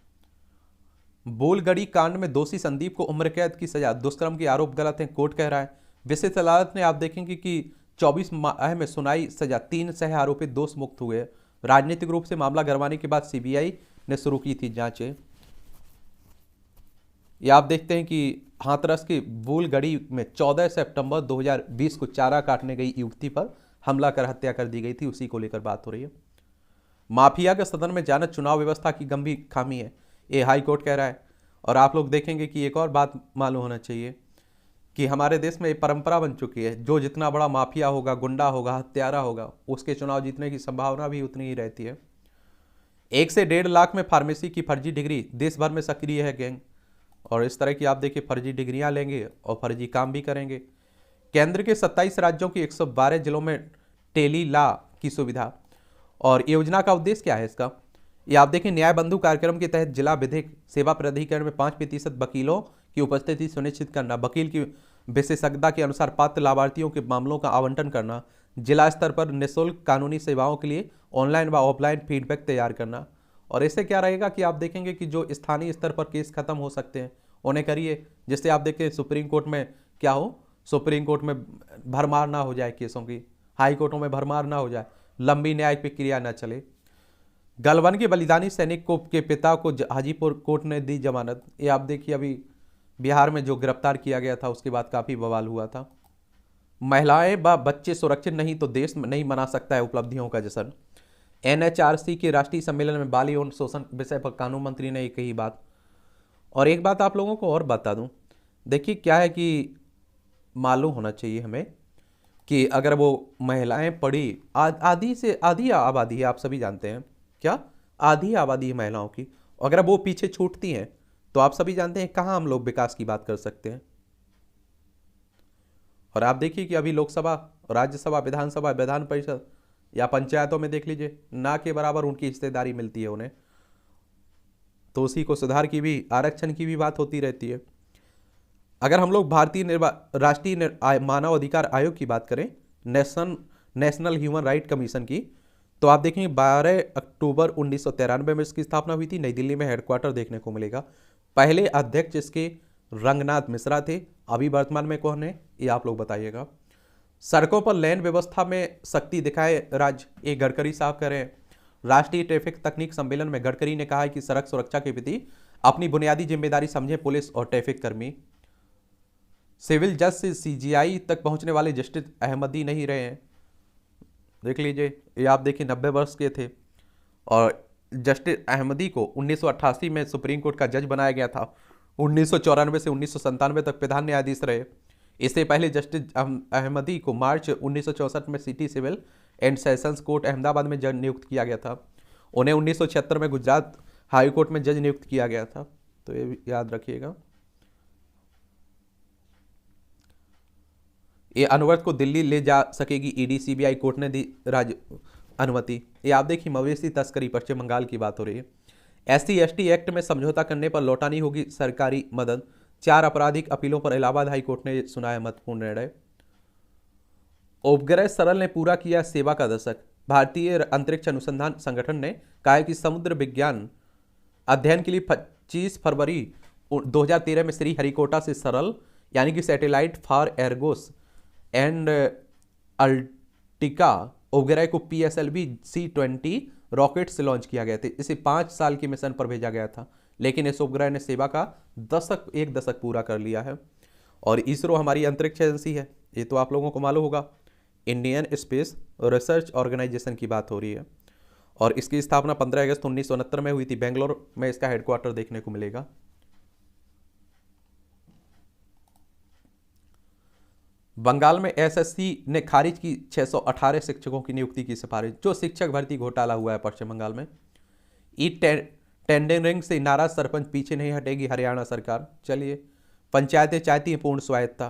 बोलगड़ी कांड में दोषी संदीप को उम्र कैद की सजा, दुष्कर्म के आरोप गलत हैं, कोर्ट कह रहा है। विशेष अदालत ने आप देखेंगे कि 24 माह में सुनाई सजा, 3 सह आरोपित दोष मुक्त हुए। राजनीतिक रूप से मामला गरवाने के बाद सीबीआई ने शुरू की थी जांचें। ये आप देखते हैं कि हाथरस के बोलगड़ी में 14 सितंबर 2020 को चारा काटने गई युवती पर हमला कर हत्या कर दी गई थी, उसी को लेकर बात हो रही है। माफिया के सदन में जाना चुनाव व्यवस्था की गंभीर खामी है, ये हाई कोर्ट कह रहा है। और आप लोग देखेंगे कि एक और बात मालूम होना चाहिए कि हमारे देश में एक परंपरा बन चुकी है, जो जितना बड़ा माफिया होगा, गुंडा होगा, हत्यारा होगा, उसके चुनाव जीतने की संभावना भी उतनी ही रहती है। 1 से 1.5 लाख में फार्मेसी की फर्जी डिग्री, देश भर में सक्रिय है गैंग। और इस तरह की आप देखिए फर्जी डिग्रियां लेंगे और फर्जी काम भी करेंगे। केंद्र के 27 राज्यों की 112 जिलों में टेली लॉ की सुविधा, और योजना का उद्देश्य क्या है इसका, ये आप देखें। न्याय बंधु कार्यक्रम के तहत जिला विधिक सेवा प्राधिकरण में 5% वकीलों की उपस्थिति सुनिश्चित करना, वकील की विशेषज्ञता के अनुसार पात्र लाभार्थियों के मामलों का आवंटन करना, जिला स्तर पर निःशुल्क कानूनी सेवाओं के लिए ऑनलाइन व ऑफलाइन फीडबैक तैयार करना। और इससे क्या रहेगा कि आप देखेंगे कि जो स्थानीय स्तर पर केस खत्म हो सकते हैं उन्हें करिए, जिससे आप देखें सुप्रीम कोर्ट में क्या हो, सुप्रीम कोर्ट में भरमार ना हो जाए केसों की, हाई कोर्टों में भरमार ना हो जाए, लंबी न्यायिक प्रक्रिया ना चले। गलवान के बलिदानी सैनिक को के पिता को हाजीपुर कोर्ट ने दी जमानत। ये आप देखिए अभी बिहार में जो गिरफ्तार किया गया था उसके बाद काफ़ी बवाल हुआ था। महिलाएं व बच्चे सुरक्षित नहीं तो देश नहीं मना सकता है उपलब्धियों का जश्न। एनएचआरसी के राष्ट्रीय सम्मेलन में बाल यौन शोषण विषय पर कानून मंत्री ने कही बात। और एक बात आप लोगों को और बता दूं, देखिए क्या है कि मालूम होना चाहिए हमें कि अगर वो महिलाएं पढ़ी, आधी से आधी आबादी है, आप सभी जानते हैं क्या, आधी आबादी है महिलाओं की, अगर वो पीछे छूटती हैं तो आप सभी जानते हैं कहाँ हम लोग विकास की बात कर सकते हैं। और आप देखिए कि अभी लोकसभा, राज्यसभा, विधानसभा, विधान परिषद या पंचायतों में देख लीजिए ना के बराबर उनकी हिस्सेदारी मिलती है उन्हें। तो उसी को सुधार की भी, आरक्षण की भी बात होती रहती है। अगर हम लोग राष्ट्रीय मानव अधिकार आयोग की बात करें, नेशनल ह्यूमन राइट कमीशन की, तो आप देखेंगे 12 अक्टूबर 1993 में इसकी स्थापना हुई थी। नई दिल्ली में हेडक्वार्टर देखने को मिलेगा। पहले अध्यक्ष इसके रंगनाथ मिश्रा थे। अभी वर्तमान में कौन है ये आप लोग बताइएगा। सड़कों पर लेन व्यवस्था में सख्ती दिखाए राज्य, ये गडकरी साहब कह रहे हैं। राष्ट्रीय ट्रैफिक तकनीक सम्मेलन में गडकरी ने कहा है कि सड़क सुरक्षा के प्रति अपनी बुनियादी जिम्मेदारी समझे पुलिस और ट्रैफिक कर्मी। सिविल जज से सीजीआई तक पहुंचने वाले जस्टिस अहमदी नहीं रहे हैं। देख लीजिए, ये आप देखिए 90 वर्ष के थे और जस्टिस अहमदी को 1988 में सुप्रीम कोर्ट का जज बनाया गया था। 1994 से 1997 तक प्रधान न्यायाधीश रहे। इससे पहले जस्टिस अहमदी को मार्च 1964 में city civil and sessions court Ahmedabad में जज नियुक्त किया गया था। उन्हें 1976 में गुजरात हाई कोर्ट में जज नियुक्त किया गया था। तो ये भी याद रखिएगा। ये अनुवर्त को दिल्ली ले जा सकेगी ईडी, सीबीआई कोर्ट ने दी अनुमति। ये आप देखिए मवेशी तस्करी, पश्चिम बंगाल की बात हो रही है। SC/ST एक्ट में समझौता करने पर लौटानी होगी सरकारी मदद। 4 आपराधिक अपीलों पर इलाहाबाद हाई कोर्ट ने सुनाया महत्वपूर्ण निर्णय। उपग्रह सरल ने पूरा किया सेवा का दशक। भारतीय अंतरिक्ष अनुसंधान संगठन ने कहा है कि समुद्र विज्ञान अध्ययन के लिए 25 फरवरी 2013 में श्रीहरिकोटा से सरल यानी कि सैटेलाइट फॉर एर्गोस एंड अल्टिका उपग्रह को PSLV C-20 रॉकेट से लॉन्च किया गया था। इसे 5 साल के मिशन पर भेजा गया था, लेकिन इस उपग्रह ने सेवा का एक दशक पूरा कर लिया है। और इसरो हमारी अंतरिक्ष एजेंसी है, ये तो आप लोगों को मालूम होगा। इंडियन स्पेस रिसर्च ऑर्गेनाइजेशन की बात हो रही है और इसकी स्थापना 15 अगस्त 1969 में हुई थी। बेंगलोर में इसका हेडक्वार्टर देखने को मिलेगा। बंगाल में SSC ने खारिज की 618 शिक्षकों की नियुक्ति की सिफारिश। जो शिक्षक भर्ती घोटाला हुआ है पश्चिम बंगाल में, ई टेंडरिंग से नाराज सरपंच पीछे नहीं हटेगी हरियाणा सरकार। चलिए, पंचायतें चाहती हैं पूर्ण स्वायत्तता।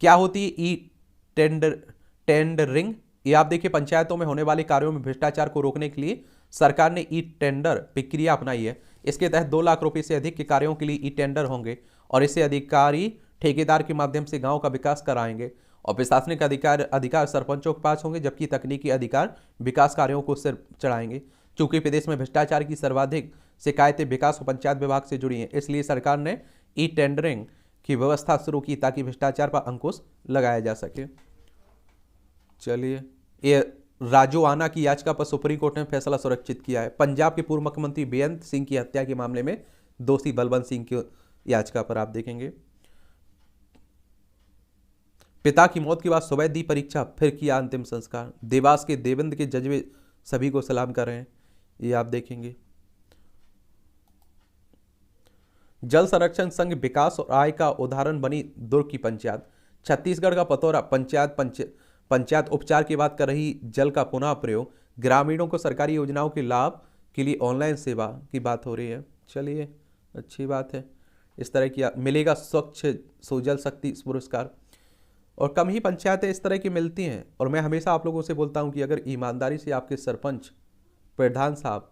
क्या होती है ई टेंडरिंग? ये आप देखिए, पंचायतों में होने वाले कार्यों में भ्रष्टाचार को रोकने के लिए सरकार ने ई टेंडर प्रक्रिया अपनाई है। इसके तहत 2 लाख रुपए से अधिक के कार्यों के लिए ई टेंडर होंगे और इससे अधिकारी ठेकेदार के माध्यम से गांव का विकास कराएंगे और प्रशासनिक अधिकार सरपंचों के पास होंगे, जबकि तकनीकी अधिकार विकास कार्यों को सिर चढ़ाएंगे। चूंकि प्रदेश में भ्रष्टाचार की सर्वाधिक शिकायतें विकास और पंचायत विभाग से जुड़ी हैं, इसलिए सरकार ने ई टेंडरिंग की व्यवस्था शुरू की ताकि भ्रष्टाचार पर अंकुश लगाया जा सके। चलिए, ये राजोआना की याचिका पर सुप्रीम कोर्ट ने फैसला सुरक्षित किया है। पंजाब के पूर्व मुख्यमंत्री बेअंत सिंह की हत्या के मामले में दोषी बलवंत सिंह की याचिका पर आप देखेंगे। पिता की मौत के बाद सुबह दी परीक्षा, फिर किया अंतिम संस्कार। देवास के देवेंद्र के जजवे सभी को सलाम कर रहे हैं, ये आप देखेंगे। जल संरक्षण संघ विकास और आय का उदाहरण बनी दुर्ग की पंचायत। छत्तीसगढ़ का पतौरा पंचायत उपचार की बात कर रही जल का पुनः प्रयोग। ग्रामीणों को सरकारी योजनाओं के लाभ के लिए ऑनलाइन सेवा की बात हो रही है। चलिए, अच्छी बात है। इस तरह की मिलेगा स्वच्छ सुजल शक्ति पुरस्कार। और कम ही पंचायतें इस तरह की मिलती हैं। और मैं हमेशा आप लोगों से बोलता हूं कि अगर ईमानदारी से आपके सरपंच प्रधान साहब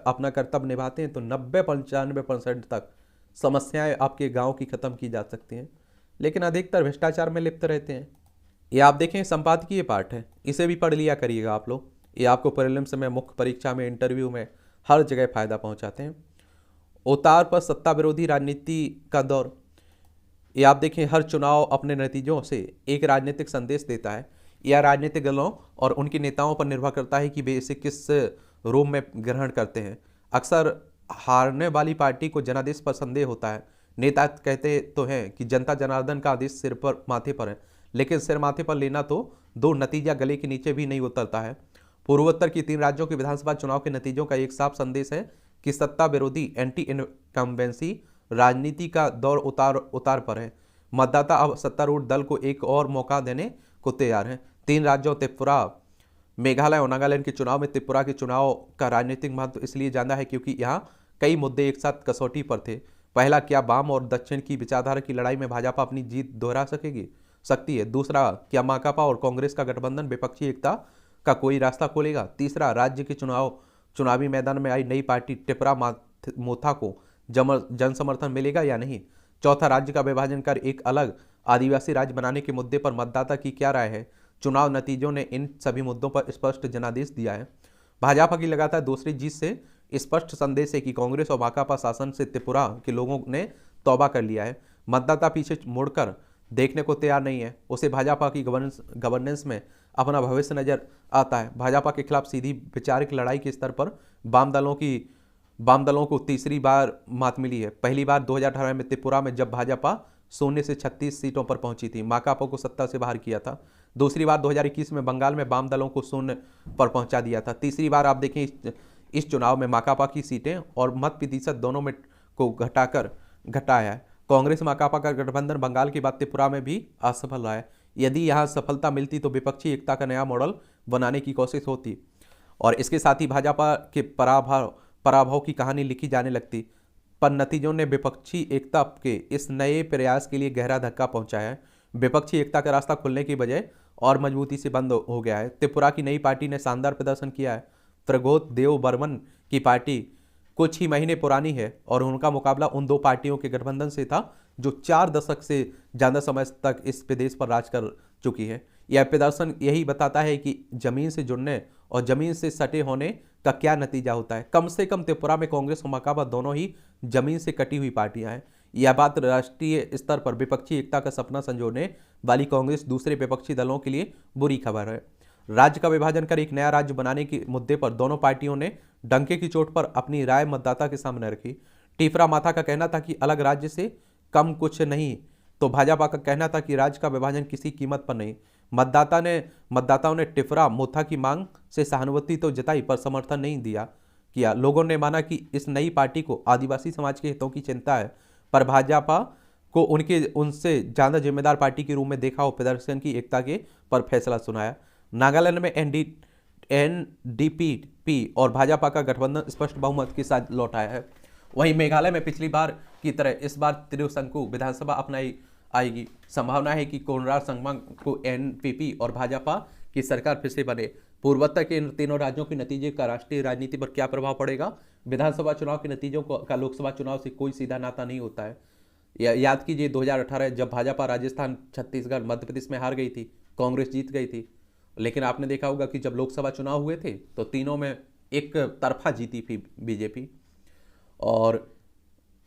अपना कर्तव्य निभाते हैं तो 90-95% तक समस्याएं आपके गांव की खत्म की जा सकती हैं। लेकिन अधिकतर भ्रष्टाचार में लिप्त रहते हैं। ये आप देखें, संपादकीय पाठ है, इसे भी पढ़ लिया करिएगा आप लोग। ये आपको प्रीलिम्स में, मुख्य परीक्षा में, इंटरव्यू में, हर जगह फायदा पहुंचाते हैं। उतार पर सत्ता विरोधी राजनीति का दौर। ये आप देखें, हर चुनाव अपने नतीजों से एक राजनीतिक संदेश देता है। यह राजनीतिक दलों और उनके नेताओं पर निर्भर करता है कि वे इसे किस रूप में ग्रहण करते हैं। अक्सर हारने वाली पार्टी को जनादेश पर संदेह होता है। नेता कहते तो हैं कि जनता जनार्दन का आदेश सिर पर माथे पर है, लेकिन सिर माथे पर लेना तो दो, नतीजा गले के नीचे भी नहीं उतरता है। पूर्वोत्तर की 3 राज्यों के विधानसभा चुनाव के नतीजों का एक साफ संदेश है कि सत्ता विरोधी एंटी इनकम्बेंसी राजनीति का दौर उतार पर है। मतदाता अब सत्तारूढ़ दल को एक और मौका देने को तैयार हैं। 3 राज्यों त्रिपुरा, मेघालय और नागालैंड के चुनाव में त्रिपुरा के चुनाव का राजनीतिक महत्व इसलिए ज्यादा है क्योंकि यहाँ कई मुद्दे एक साथ कसौटी पर थे। पहला, क्या वाम और दक्षिण की विचारधारा की लड़ाई में भाजपा अपनी जीत दोहरा सकती है? दूसरा, क्या माकपा और कांग्रेस का गठबंधन विपक्षी एकता का कोई रास्ता खोलेगा। तीसरा, राज्य के चुनावी मैदान में आई नई पार्टी टिपरा मोथा को जन समर्थन मिलेगा या नहीं। चौथा, राज्य का विभाजन कर एक अलग आदिवासी राज्य बनाने के मुद्दे पर मतदाता की क्या राय है। चुनाव नतीजों ने इन सभी मुद्दों पर स्पष्ट जनादेश दिया है। भाजपा की लगातार दूसरी जीत से स्पष्ट संदेश है कि कांग्रेस और भाकपा शासन से त्रिपुरा के लोगों ने तौबा कर लिया है। मतदाता पीछे मुड़कर देखने को तैयार नहीं है, उसे भाजपा की गवर्नेंस में अपना भविष्य नजर आता है। भाजपा के खिलाफ सीधी वैचारिक लड़ाई के स्तर पर वाम दलों को तीसरी बार मात मिली है। पहली बार 2018 में त्रिपुरा में जब भाजपा 0 से 36 सीटों पर पहुंची थी, माकपा को सत्ता से बाहर किया था। दूसरी बार 2021 में बंगाल में वाम दलों को 0 पर पहुंचा दिया था। तीसरी बार आप देखें इस चुनाव में माकपा की सीटें और मत प्रतिशत दोनों में को घटाया है। कांग्रेस माकपा का गठबंधन बंगाल के बाद त्रिपुरा में भी असफल रहा है। यदि यहां सफलता मिलती तो विपक्षी एकता का नया मॉडल बनाने की कोशिश होती और इसके साथ ही भाजपा के पराभव की कहानी लिखी जाने लगती। पर नतीजों ने विपक्षी एकता के इस नए प्रयास के लिए गहरा धक्का पहुंचाया है। विपक्षी एकता का रास्ता खुलने की बजाय और मजबूती से बंद हो गया है। त्रिपुरा की नई पार्टी ने शानदार प्रदर्शन किया है। प्रगोत देव बर्मन की पार्टी कुछ ही महीने पुरानी है और उनका मुकाबला उन दो पार्टियों के गठबंधन से था जो 4 दशक से ज़्यादा समय तक इस प्रदेश पर राज कर चुकी है। यह प्रदर्शन यही बताता है कि जमीन से जुड़ने और जमीन से सटे होने का क्या नतीजा होता है। कम से कम त्रिपुरा में कांग्रेस और माकपा दोनों ही जमीन से कटी हुई पार्टियां हैं। यह बात राष्ट्रीय स्तर पर विपक्षी एकता का सपना संजोने वाली कांग्रेस दूसरे विपक्षी दलों के लिए बुरी खबर है। राज्य का विभाजन कर एक नया राज्य बनाने के मुद्दे पर दोनों पार्टियों ने डंके की चोट पर अपनी राय मतदाता के सामने रखी। टीपरा माथा का कहना था कि अलग राज्य से कम कुछ नहीं, तो भाजपा का कहना था कि राज्य का विभाजन किसी कीमत पर नहीं। मतदाताओं ने टिपरा मोथा की मांग से सहानुभूति तो जताई पर समर्थन नहीं किया। लोगों ने माना कि इस नई पार्टी को आदिवासी समाज के हितों की चिंता है, पर भाजपा को उनसे ज्यादा जिम्मेदार पार्टी के रूप में देखा और प्रदर्शन की एकता के पर फैसला सुनाया। नागालैंड में एनडीपी और भाजपा का गठबंधन स्पष्ट बहुमत के साथ लौट आया है। वहीं मेघालय में पिछली बार की तरह इस बार त्रिशंकु विधानसभा अपनाई आएगी। संभावना है कि कोनराड संगमा को एनपीपी और भाजपा की सरकार फिर से बने। पूर्वोत्तर के इन तीनों राज्यों के नतीजे का राष्ट्रीय राजनीति पर क्या प्रभाव पड़ेगा। विधानसभा चुनाव के नतीजों का लोकसभा चुनाव से कोई सीधा नाता नहीं होता है। याद कीजिए 2018 जब भाजपा राजस्थान, छत्तीसगढ़, मध्य प्रदेश में हार गई थी, कांग्रेस जीत गई थी। लेकिन आपने देखा होगा कि जब लोकसभा चुनाव हुए थे तो तीनों में एक तरफा जीती थी बीजेपी। और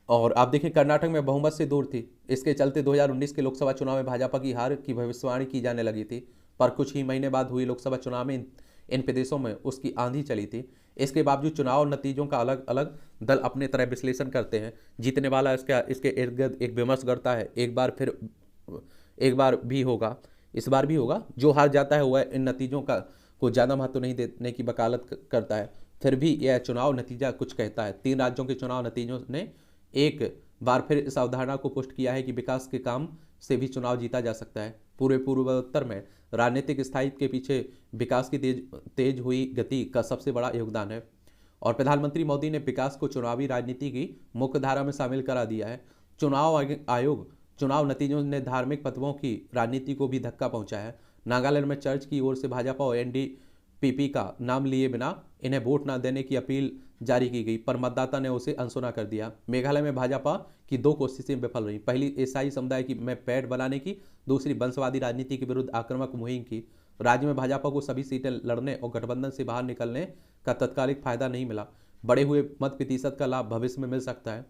आप देखें कर्नाटक में बहुमत से दूर थी। इसके चलते 2019 के लोकसभा चुनाव में भाजपा की हार की भविष्यवाणी की जाने लगी थी, पर कुछ ही महीने बाद हुई लोकसभा चुनाव में इन प्रदेशों में उसकी आंधी चली थी। इसके बावजूद चुनाव नतीजों का अलग अलग दल अपने तरह विश्लेषण करते हैं। जीतने वाला इसके इर्द गिर्द एक विमर्श करता है। एक बार भी होगा, इस बार भी होगा। जो हार जाता है वह इन नतीजों को ज़्यादा महत्व नहीं देने की वकालत करता है। फिर भी यह चुनाव नतीजा कुछ कहता है। 3 राज्यों के चुनाव नतीजों ने एक बार फिर इस अवधारणा को पुष्ट किया है कि विकास के काम से भी चुनाव जीता जा सकता है। पूरे पूर्वोत्तर में राजनीतिक स्थायित्व के पीछे विकास की तेज हुई गति का सबसे बड़ा योगदान है और प्रधानमंत्री मोदी ने विकास को चुनावी राजनीति की मुख्य धारा में शामिल करा दिया है। चुनाव नतीजों ने धार्मिक तत्वों की राजनीति को भी धक्का पहुंचाया है। नागालैंड में चर्च की ओर से भाजपा और एनडीपी का नाम लिए बिना इन्हें वोट न देने की अपील जारी की गई, पर मतदाता ने उसे अनसुना कर दिया। मेघालय में भाजपा की 2 कोशिशें विफल रही। पहली ईसाई समुदाय की में पैठ बनाने की, दूसरी वंशवादी राजनीति के विरुद्ध आक्रामक मुहिम की। राज्य में भाजपा को सभी सीटें लड़ने और गठबंधन से बाहर निकलने का तत्कालिक फायदा नहीं मिला। बढ़े हुए मत प्रतिशत का लाभ भविष्य में मिल सकता है।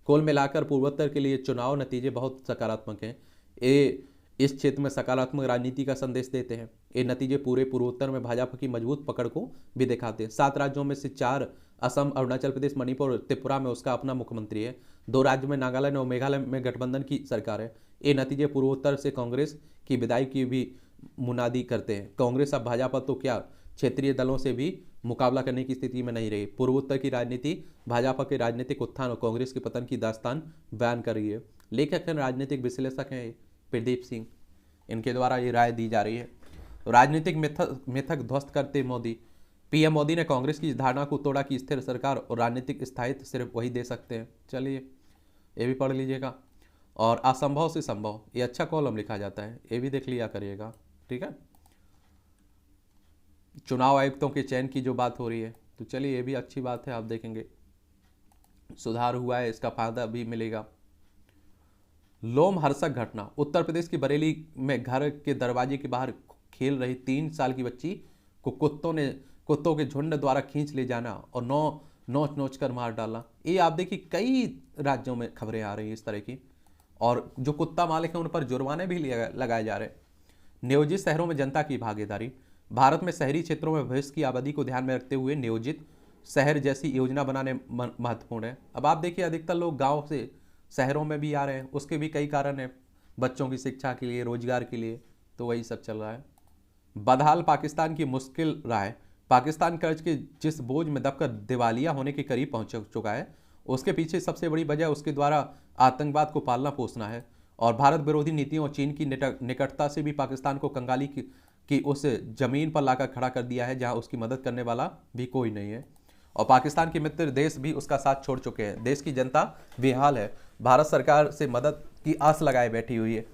कुल मिलाकर पूर्वोत्तर के लिए चुनाव नतीजे बहुत सकारात्मक हैं। ये इस क्षेत्र में सकारात्मक राजनीति का संदेश देते हैं। ये नतीजे पूरे पूर्वोत्तर में भाजपा की मजबूत पकड़ को भी दिखाते हैं। 7 राज्यों में से 4 असम, अरुणाचल प्रदेश, मणिपुर और त्रिपुरा में उसका अपना मुख्यमंत्री है। 2 राज्यों में नागालैंड और मेघालय में गठबंधन की सरकार है। ये नतीजे पूर्वोत्तर से कांग्रेस की विदाई की भी मुनादी करते हैं। कांग्रेस अब भाजपा तो क्या क्षेत्रीय दलों से भी मुकाबला करने की स्थिति में नहीं रही। पूर्वोत्तर की राजनीति भाजपा के राजनीतिक उत्थान और कांग्रेस के पतन की दास्तान बयान कर रही है। लेखक हैं, राजनीतिक विश्लेषक हैं प्रदीप सिंह, इनके द्वारा ये राय दी जा रही है। राजनीतिक मिथक ध्वस्त करते मोदी। पीएम मोदी ने कांग्रेस की धारणा को तोड़ा कि स्थिर सरकार और राजनीतिक स्थायित्व सिर्फ वही दे सकते हैं। चलिए ये भी पढ़ लीजिएगा। और असंभव से संभव, ये अच्छा कॉलम लिखा जाता है, ये भी देख लिया करिएगा। ठीक है। चुनाव आयुक्तों के चयन की जो बात हो रही है, तो चलिए ये भी अच्छी बात है, आप देखेंगे सुधार हुआ है, इसका फायदा भी मिलेगा। लोमहर्षक घटना, उत्तर प्रदेश की बरेली में घर के दरवाजे के बाहर खेल रही 3 साल की बच्ची को कुत्तों के झुंड द्वारा खींच ले जाना और नोच नोच कर मार डालना। ये आप देखिए कई राज्यों में खबरें आ रही हैं इस तरह की, और जो कुत्ता मालिक हैं उन पर जुर्माने भी लगाए जा रहे हैं। नियोजित शहरों में जनता की भागीदारी, भारत में शहरी क्षेत्रों में भविष्य की आबादी को ध्यान में रखते हुए नियोजित शहर जैसी योजना बनाने महत्वपूर्ण है। अब आप देखिए अधिकतर लोग गांव से शहरों में भी आ रहे हैं, उसके भी कई कारण हैं, बच्चों की शिक्षा के लिए, रोजगार के लिए, तो वही सब चल रहा है। बदहाल पाकिस्तान की मुश्किल राय, पाकिस्तान कर्ज के जिस बोझ में दबकर दिवालिया होने के करीब पहुंच चुका है, उसके पीछे सबसे बड़ी वजह उसके द्वारा आतंकवाद को पालना पोसना है, और भारत विरोधी नीतियों और चीन की निकटता से भी पाकिस्तान को कंगाली की उस जमीन पर लाकर खड़ा कर दिया है जहां उसकी मदद करने वाला भी कोई नहीं है, और पाकिस्तान के मित्र देश भी उसका साथ छोड़ चुके हैं। देश की जनता बेहाल है, भारत सरकार से मदद की आस लगाए बैठी हुई है।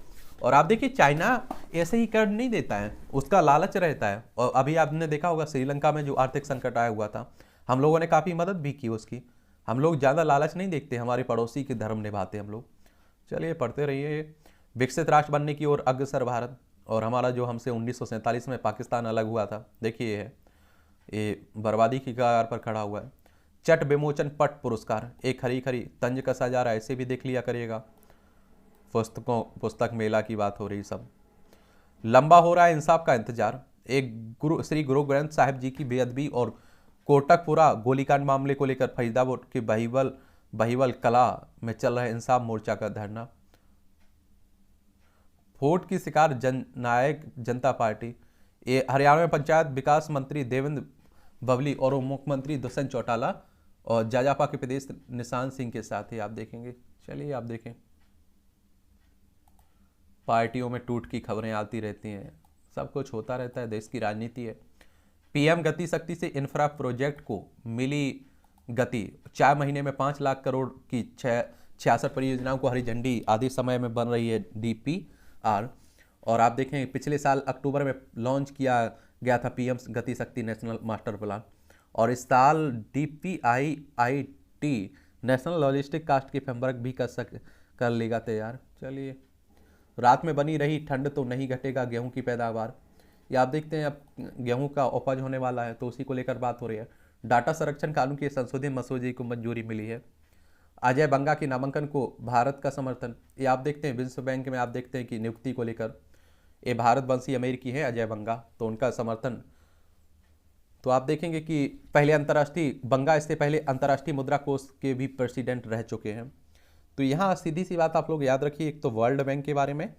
और आप देखिए चाइना ऐसे ही कर नहीं देता है, उसका लालच रहता है। और अभी आपने देखा होगा श्रीलंका में जो आर्थिक संकट आया हुआ था, हम लोगों ने काफ़ी मदद भी की उसकी। हम लोग ज़्यादा लालच नहीं देखते, हमारे पड़ोसी के धर्म निभाते हम लोग। चलिए पढ़ते रहिए। विकसित राष्ट्र बनने की ओर अग्रसर भारत, और हमारा जो हमसे 1947 में पाकिस्तान अलग हुआ था, देखिए ये है, ये बर्बादी की कगार पर खड़ा हुआ है। चट विमोचन पट पुरस्कार, एक हरी खरी तंज कसा जा रहा है, ऐसे भी देख लिया करिएगा। पुस्तक मेला की बात हो रही सब। लंबा हो रहा है इंसाफ का इंतजार, एक श्री गुरु ग्रंथ साहिब जी की बेअदबी और कोटकपुरा गोलीकांड मामले को लेकर फरीदाबाद के बहिवल कला में चल रहा है इंसाफ मोर्चा का धरना। वोट की शिकार जननायक जनता पार्टी, ये हरियाणा में पंचायत विकास मंत्री देवेंद्र बबली और उप मुख्यमंत्री दुष्यंत चौटाला और जाजापा के प्रदेश निशान सिंह के साथ ही आप देखेंगे। चलिए आप देखें, पार्टियों में टूट की खबरें आती रहती हैं, सब कुछ होता रहता है, देश की राजनीति है। पीएम गति शक्ति से इंफ्रा प्रोजेक्ट को मिली गति, 4 महीने में 5 लाख करोड़ की 66 परियोजनाओं को हरी झंडी, आधे समय में बन रही है DPR। और आप देखें पिछले साल अक्टूबर में लॉन्च किया गया था पीएम गति शक्ति नेशनल मास्टर प्लान, और इस साल DPIIT नेशनल लॉजिस्टिक कास्ट की फ्रेमवर्क भी कर लेगा तैयार। चलिए, रात में बनी रही ठंड तो नहीं घटेगा गेहूं की पैदावार, ये आप देखते हैं अब गेहूं का उपज होने वाला है, तो उसी को लेकर बात हो रही है। डाटा संरक्षण कानून के संशोधित मसौदे को मंजूरी मिली है। अजय बंगा के नामांकन को भारत का समर्थन, ये आप देखते हैं विश्व बैंक में आप देखते हैं कि नियुक्ति को लेकर ये भारतवंशी अमेरिकी है अजय बंगा, तो उनका समर्थन। तो आप देखेंगे कि पहले अंतर्राष्ट्रीय बंगा इससे पहले अंतर्राष्ट्रीय मुद्रा कोष के भी प्रेसिडेंट रह चुके हैं। तो यहाँ सीधी सी बात आप लोग याद रखिए, एक तो वर्ल्ड बैंक के बारे में,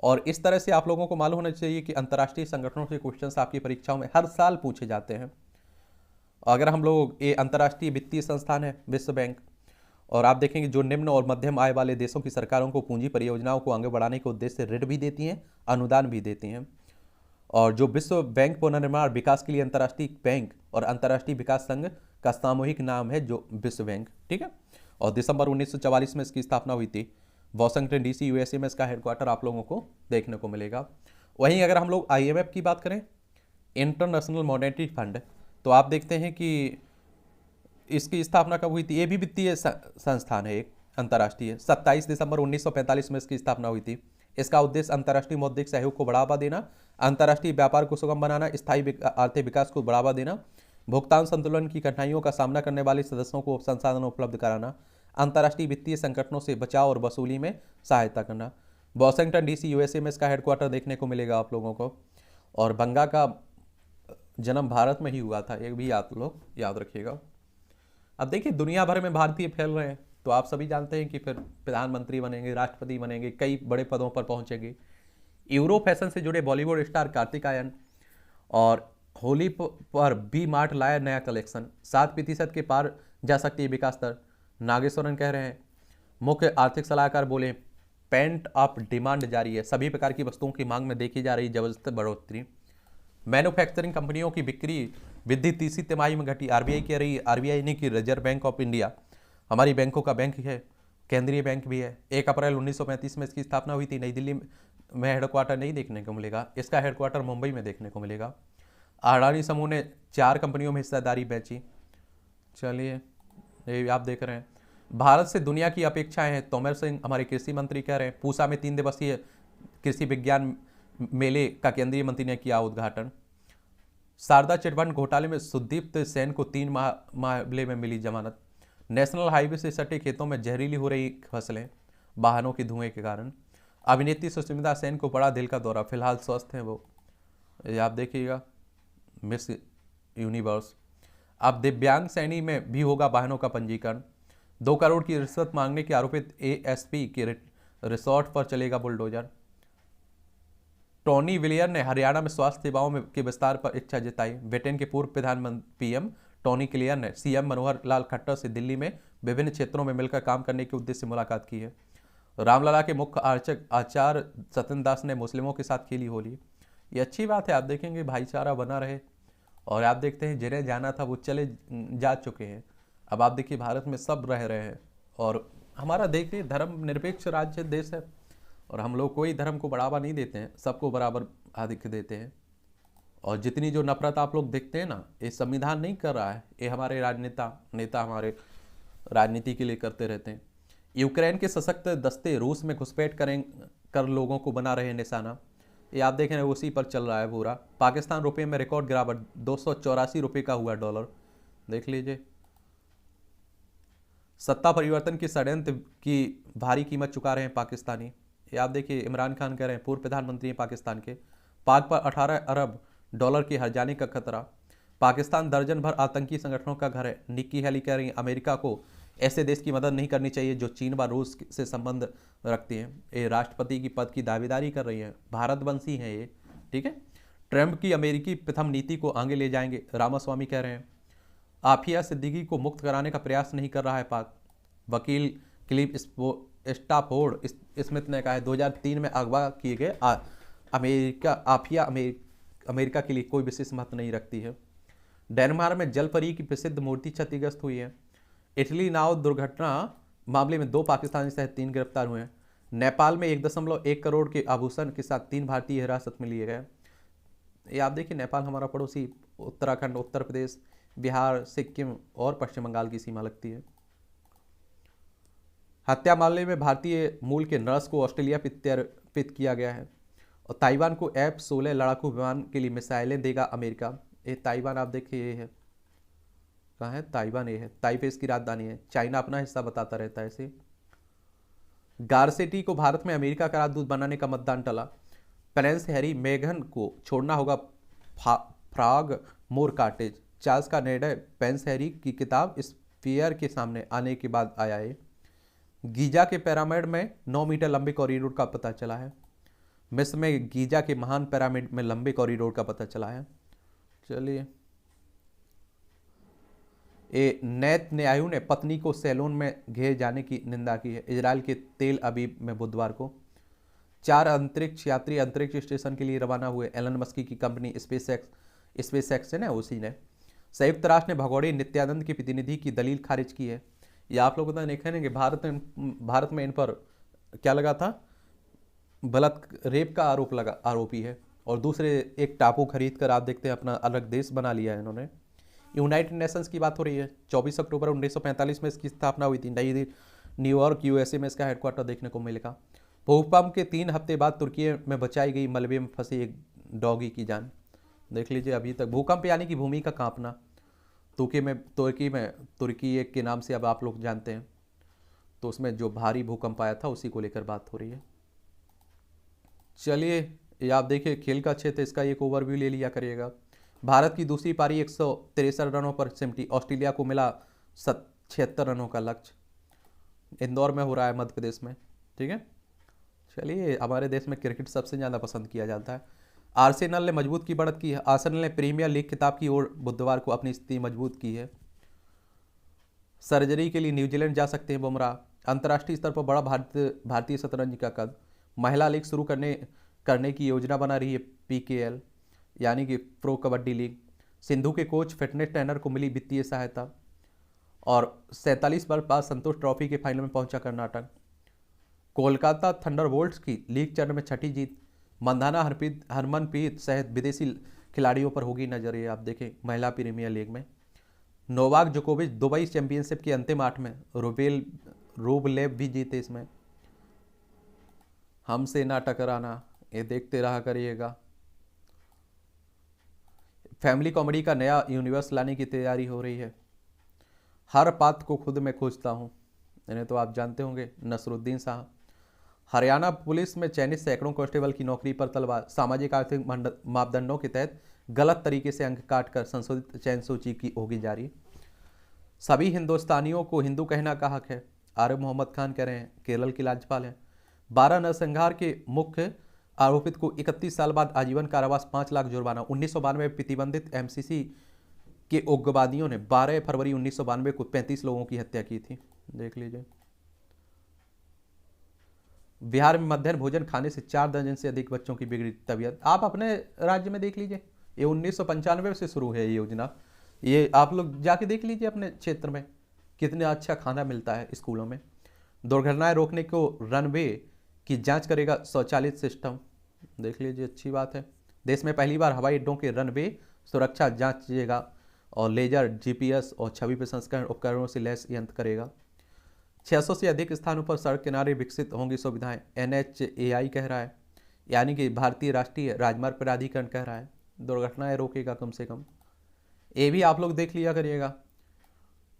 और इस तरह से आप लोगों को मालूम होना चाहिए कि अंतर्राष्ट्रीय संगठनों से क्वेश्चंस आपकी परीक्षाओं में हर साल पूछे जाते हैं। अगर हम लोग, ये अंतर्राष्ट्रीय वित्तीय संस्थान है विश्व बैंक, और आप देखेंगे जो निम्न और मध्यम आय वाले देशों की सरकारों को पूंजी परियोजनाओं को आगे बढ़ाने के उद्देश्य से ऋण भी देती हैं, अनुदान भी देती हैं। और जो विश्व बैंक पुनर्निर्माण विकास के लिए अंतर्राष्ट्रीय बैंक और अंतर्राष्ट्रीय विकास संघ का सामूहिक नाम है जो विश्व बैंक, ठीक है। और दिसंबर 1944 में इसकी स्थापना हुई थी। वॉशिंगटन DC USA में इसका हेडक्वार्टर आप लोगों को देखने को मिलेगा। वहीं अगर हम लोग IMF की बात करें, इंटरनेशनल मॉनेटरी फंड, तो आप देखते हैं कि इसकी स्थापना कब हुई थी, ये भी वित्तीय संस्थान है एक अंतर्राष्ट्रीय। 27 दिसंबर 1945 में इसकी स्थापना हुई थी। इसका उद्देश्य अंतर्राष्ट्रीय मौद्रिक सहयोग को बढ़ावा देना, अंतर्राष्ट्रीय व्यापार को सुगम बनाना, स्थायी आर्थिक विकास को बढ़ावा देना, भुगतान संतुलन की कठिनाइयों का सामना करने वाले सदस्यों को संसाधन उपलब्ध कराना, अंतर्राष्ट्रीय वित्तीय संगठनों से बचाव और वसूली में सहायता करना। वॉशिंगटन DC USA में इसका हेडक्वार्टर देखने को मिलेगा आप लोगों को। और बंगा का जन्म भारत में ही हुआ था, एक भी आप लोग याद रखिएगा। अब देखिए दुनिया भर में भारतीय फैल रहे हैं, तो आप सभी जानते हैं कि फिर प्रधानमंत्री बनेंगे, राष्ट्रपति बनेंगे, कई बड़े पदों पर पहुंचेंगे। यूरो फैशन से जुड़े बॉलीवुड स्टार कार्तिक आर्यन और होली पर बी मार्ट लाया नया कलेक्शन, 7% के पार जा सकती है विकास दर, नागेश्वरन कह रहे हैं। मुख्य आर्थिक सलाहकार बोले पेंट अप डिमांड जारी है, सभी प्रकार की वस्तुओं की मांग में देखी जा रही जबरदस्त बढ़ोतरी। मैन्युफैक्चरिंग कंपनियों की बिक्री वृद्धि तीसरी तिमाही में घटी, RBI कह रही है, RBI ने की रिजर्व बैंक ऑफ इंडिया हमारी बैंकों का बैंक है, केंद्रीय बैंक भी है। 1 अप्रैल 1935 में इसकी स्थापना हुई थी। नई दिल्ली में हेडक्वार्टर नहीं देखने को मिलेगा, इसका हेडक्वार्टर मुंबई में देखने को मिलेगा। अडानी समूह ने 4 कंपनियों में हिस्सेदारी बेची। चलिए ये आप देख रहे हैं। भारत से दुनिया की अपेक्षाएं हैं, तोमर सिंह हमारे कृषि मंत्री कह रहे हैं। पूसा में 3 दिवसीय कृषि विज्ञान मेले का केंद्रीय मंत्री ने किया उद्घाटन। शारदा चिटफंड घोटाले में सुदीप्त सेन को 3 मामले में मिली जमानत। नेशनल हाईवे से सटे खेतों में जहरीली हो रही फसलें वाहनों के धुएं के कारण। अभिनेत्री सुष्मिता सेन को पड़ा दिल का दौरा, फिलहाल स्वस्थ हैं वो। ये आप देखिएगा मिस यूनिवर्स। अब दिव्यांग श्रेणी में भी होगा वाहनों का पंजीकरण। 2 करोड़ की रिश्वत मांगने के आरोपित एएसपी के रिसोर्ट पर चलेगा बुलडोजर। टोनी विलियर ने हरियाणा में स्वास्थ्य सेवाओं के विस्तार पर इच्छा जताई। ब्रिटेन के पूर्व प्रधानमंत्री पीएम टोनी क्लियर ने सीएम मनोहर लाल खट्टर से दिल्ली में विभिन्न क्षेत्रों में मिलकर काम करने के उद्देश्य से मुलाकात की है। रामलला के मुख्य आर्चक आचार्य सत्यन दास ने मुस्लिमों के साथ खेली होली। ये अच्छी बात है, आप देखेंगे भाईचारा बना रहे। और आप देखते हैं जिन्हें जाना था वो चले जा चुके हैं। अब आप देखिए भारत में सब रह रहे हैं। और हमारा देखिए धर्मनिरपेक्ष राज्य देश है और हम लोग कोई धर्म को बढ़ावा नहीं देते हैं, सबको बराबर आधिक्य देते हैं। और जितनी जो नफरत आप लोग देखते हैं ना, ये संविधान नहीं कर रहा है, ये हमारे नेता हमारे राजनीति के लिए करते रहते हैं। यूक्रेन के सशक्त दस्ते रूस में घुसपैठ कर लोगों को बना रहे निशाना। ये आप देख रहे हैं उसी पर चल रहा है पूरा। पाकिस्तान रुपये में रिकॉर्ड गिरावट, 284 रुपये का हुआ डॉलर, देख लीजिए। सत्ता परिवर्तन की षड्यंत्र की भारी कीमत चुका रहे हैं पाकिस्तानी। ये आप देखिए इमरान खान कह रहे हैं, पूर्व प्रधानमंत्री हैं पाकिस्तान के। पाक पर 18 अरब डॉलर के हर्जाने का खतरा। पाकिस्तान दर्जन भर आतंकी संगठनों का घर है। निक्की हेली कह रही है अमेरिका को ऐसे देश की मदद नहीं करनी चाहिए जो चीन व रूस से संबंध रखते हैं। ये राष्ट्रपति की पद की दावेदारी कर रही है, भारतवंशी हैं ये, ठीक है। ट्रंप की अमेरिकी प्रथम नीति को आगे ले जाएंगे, रामास्वामी कह रहे हैं। आफिया सिद्दीकी को मुक्त कराने का प्रयास नहीं कर रहा है पाक। वकील क्लिफ स्टाफोर्ड स्मिथ ने कहा है 2003 में अगवा किए गए आफिया अमेरिका के लिए कोई विशेष महत्व नहीं रखती है। डेनमार्क में जलपरी की प्रसिद्ध मूर्ति क्षतिग्रस्त हुई है। इटली नाव दुर्घटना मामले में 2 पाकिस्तानी सहित 3 गिरफ्तार हुए हैं। नेपाल में 1.1 करोड़ के आभूषण के साथ 3 भारतीय हिरासत में लिए गए। ये आप देखिए नेपाल हमारा पड़ोसी, उत्तराखंड, उत्तर प्रदेश, बिहार, सिक्किम और पश्चिम बंगाल की सीमा लगती है। हत्या मामले में भारतीय मूल के नर्स को ऑस्ट्रेलिया प्रत्यर्पित किया गया है। और ताइवान को F-16 लड़ाकू विमान के लिए मिसाइलें देगा अमेरिका। ये ताइवान आप देखिए ये है, कहाँ है ताइवान, ये है ताइपेस की राजधानी है। चाइना अपना हिस्सा बताता रहता है इसे। गारसेटी को भारत में अमेरिका का राजदूत बनाने का मतदान टला। प्रिंस हैरी मेघन को छोड़ना होगा फ्रॉग मोर कॉटेज। चार्ल्स का निर्णय प्रिंस हैरी की किताब स्फीयर के सामने आने के बाद आया है। गीजा के पिरामिड में 9 मीटर लंबे कॉरिडोर का पता चला है। मिस्र में गीजा के महान पिरामिड में लंबे कॉरिडोर का पता चला है। चलिए, नेतन्याहू ने पत्नी को सैलून में घेर जाने की निंदा की है। इजराइल के तेल अवीव में बुधवार को 4 अंतरिक्ष यात्री अंतरिक्ष स्टेशन के लिए रवाना हुए। एलन मस्क की कंपनी स्पेसएक्स है ना, उसी ने। संयुक्त राष्ट्र ने भगोड़े नित्यानंद के प्रतिनिधि की दलील खारिज की है। ये आप लोगों ने देखा है कि भारत में इन पर क्या लगा था, रेप का आरोपी है। और दूसरे एक टापू खरीद कर आप देखते हैं अपना अलग देश बना लिया है इन्होंने। यूनाइटेड नेशंस की बात हो रही है। 24 अक्टूबर 1945 में इसकी स्थापना हुई थी। नई न्यूयॉर्क यूएसए में इसका हेडक्वार्टर देखने को मिलेगा। भूकंप के 3 हफ्ते बाद तुर्की में बचाई गई मलबे में फंसे एक डॉगी की जान। देख लीजिए, अभी तक भूकंप यानी कि भूमि का कांपना। तुर्की एक के नाम से अब आप लोग जानते हैं, तो उसमें जो भारी भूकंप आया था उसी को लेकर बात हो रही है। चलिए, ये आप देखिए खेल का क्षेत्र, इसका एक ओवरव्यू ले लिया करिएगा। भारत की दूसरी पारी 163 रनों पर सिमटी। ऑस्ट्रेलिया को मिला 76 रनों का लक्ष्य। इंदौर में हो रहा है, मध्य प्रदेश में, ठीक है। चलिए, हमारे देश में क्रिकेट सबसे ज़्यादा पसंद किया जाता है। आर्सेनल ने मजबूत की बढ़त की है। आर्सेनल ने प्रीमियर लीग खिताब की ओर बुधवार को अपनी स्थिति मजबूत की है। सर्जरी के लिए न्यूजीलैंड जा सकते हैं बुमराह। अंतर्राष्ट्रीय स्तर पर बड़ा भारतीय शतरंज का कद। महिला लीग शुरू करने की योजना बना रही है PKL यानी कि प्रो कबड्डी लीग। सिंधु के कोच फिटनेस ट्रेनर को मिली वित्तीय सहायता। और 47 बार बाद संतोष ट्रॉफी के फाइनल में पहुंचा कर्नाटक। कोलकाता थंडरबोल्ट्स की लीग चरण में 6ठी जीत। मंधाना हरमनप्रीत सहित विदेशी खिलाड़ियों पर होगी नजर। ये आप देखें महिला प्रीमियर लीग में नोवाक जोकोविच दुबई चैंपियनशिप की अंतिम 8 में, रूबलेव भी जीते इसमें। हमसे ना टकराना, ये देखते रहा करिएगा। फैमिली कॉमेडी का नया यूनिवर्स लाने की तैयारी हो रही है। हर बात को खुद में खोजता हूँ, इन्हें तो आप जानते होंगे, नसरुद्दीन साहब। हरियाणा पुलिस में चयनित सैकड़ों कांस्टेबल की नौकरी पर तलवार, सामाजिक आर्थिक मापदंडों के तहत गलत तरीके से अंक काटकर संशोधित चयन सूची की होगी जारी। सभी हिंदुस्तानियों को हिंदू कहना का हक है, आरिफ मोहम्मद खान कह रहे हैं, केरल की राज्यपाल हैं। 12 नरसंहार के मुख्य आरोपित को 31 साल बाद आजीवन कारावास, 5 लाख जुर्माना। 1992 में प्रतिबंधित एमसीसी के उग्रवादियों ने 12 फरवरी 1992 को 35 लोगों की हत्या की थी, देख लीजिए। बिहार में मध्याह्न भोजन खाने से 4 दर्जन से अधिक बच्चों की बिगड़ी तबीयत। आप अपने राज्य में देख लीजिए, ये 1995 से शुरू है ये योजना। ये आप लोग जाके देख लीजिए अपने क्षेत्र में कितना अच्छा खाना मिलता है स्कूलों में। दुर्घटनाएं रोकने को रनवे की जांच करेगा स्वचालित सिस्टम, देख लीजिए, अच्छी बात है। देश में पहली बार हवाई अड्डों के रनवे सुरक्षा जांचेगा और लेजर, जीपीएस और छवि प्रसंस्करण उपकरणों से लैस यंत्र करेगा। 600 से अधिक स्थानों पर सड़क किनारे विकसित होंगी सुविधाएं, NHAI कह रहा है, यानी कि भारतीय राष्ट्रीय राजमार्ग प्राधिकरण कह रहा है। दुर्घटनाएं रोकेगा कम से कम, ये भी आप लोग देख लिया करिएगा।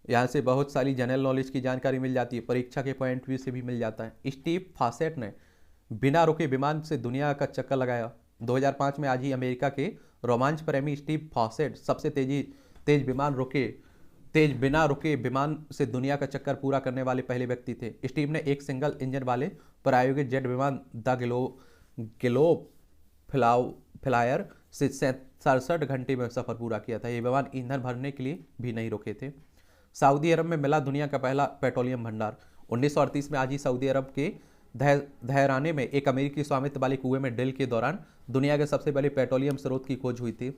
यहाँ से बहुत सारी जनरल नॉलेज की जानकारी मिल जाती है, परीक्षा के पॉइंट व्यू से भी मिल जाता है। स्टीव फॉसेट ने बिना रुके विमान से दुनिया का चक्कर लगाया। 2005 में आज ही अमेरिका के रोमांच प्रेमी स्टीव फॉसेट सबसे तेज बिना रुके विमान से दुनिया का चक्कर पूरा करने वाले पहले व्यक्ति थे। स्टीव ने एक सिंगल इंजन वाले प्रायोगिक जेट विमान द ग्लोब फ्लायर से 67 घंटे में सफर पूरा किया था। ये विमान ईंधन भरने के लिए भी नहीं रुके थे। सऊदी अरब में मिला दुनिया का पहला पेट्रोलियम भंडार। 1938 में आज ही सऊदी अरब के धहराने में एक अमेरिकी स्वामित्व वाले कुएं में ड्रिल के दौरान दुनिया के सबसे बड़े पेट्रोलियम स्रोत की खोज हुई थी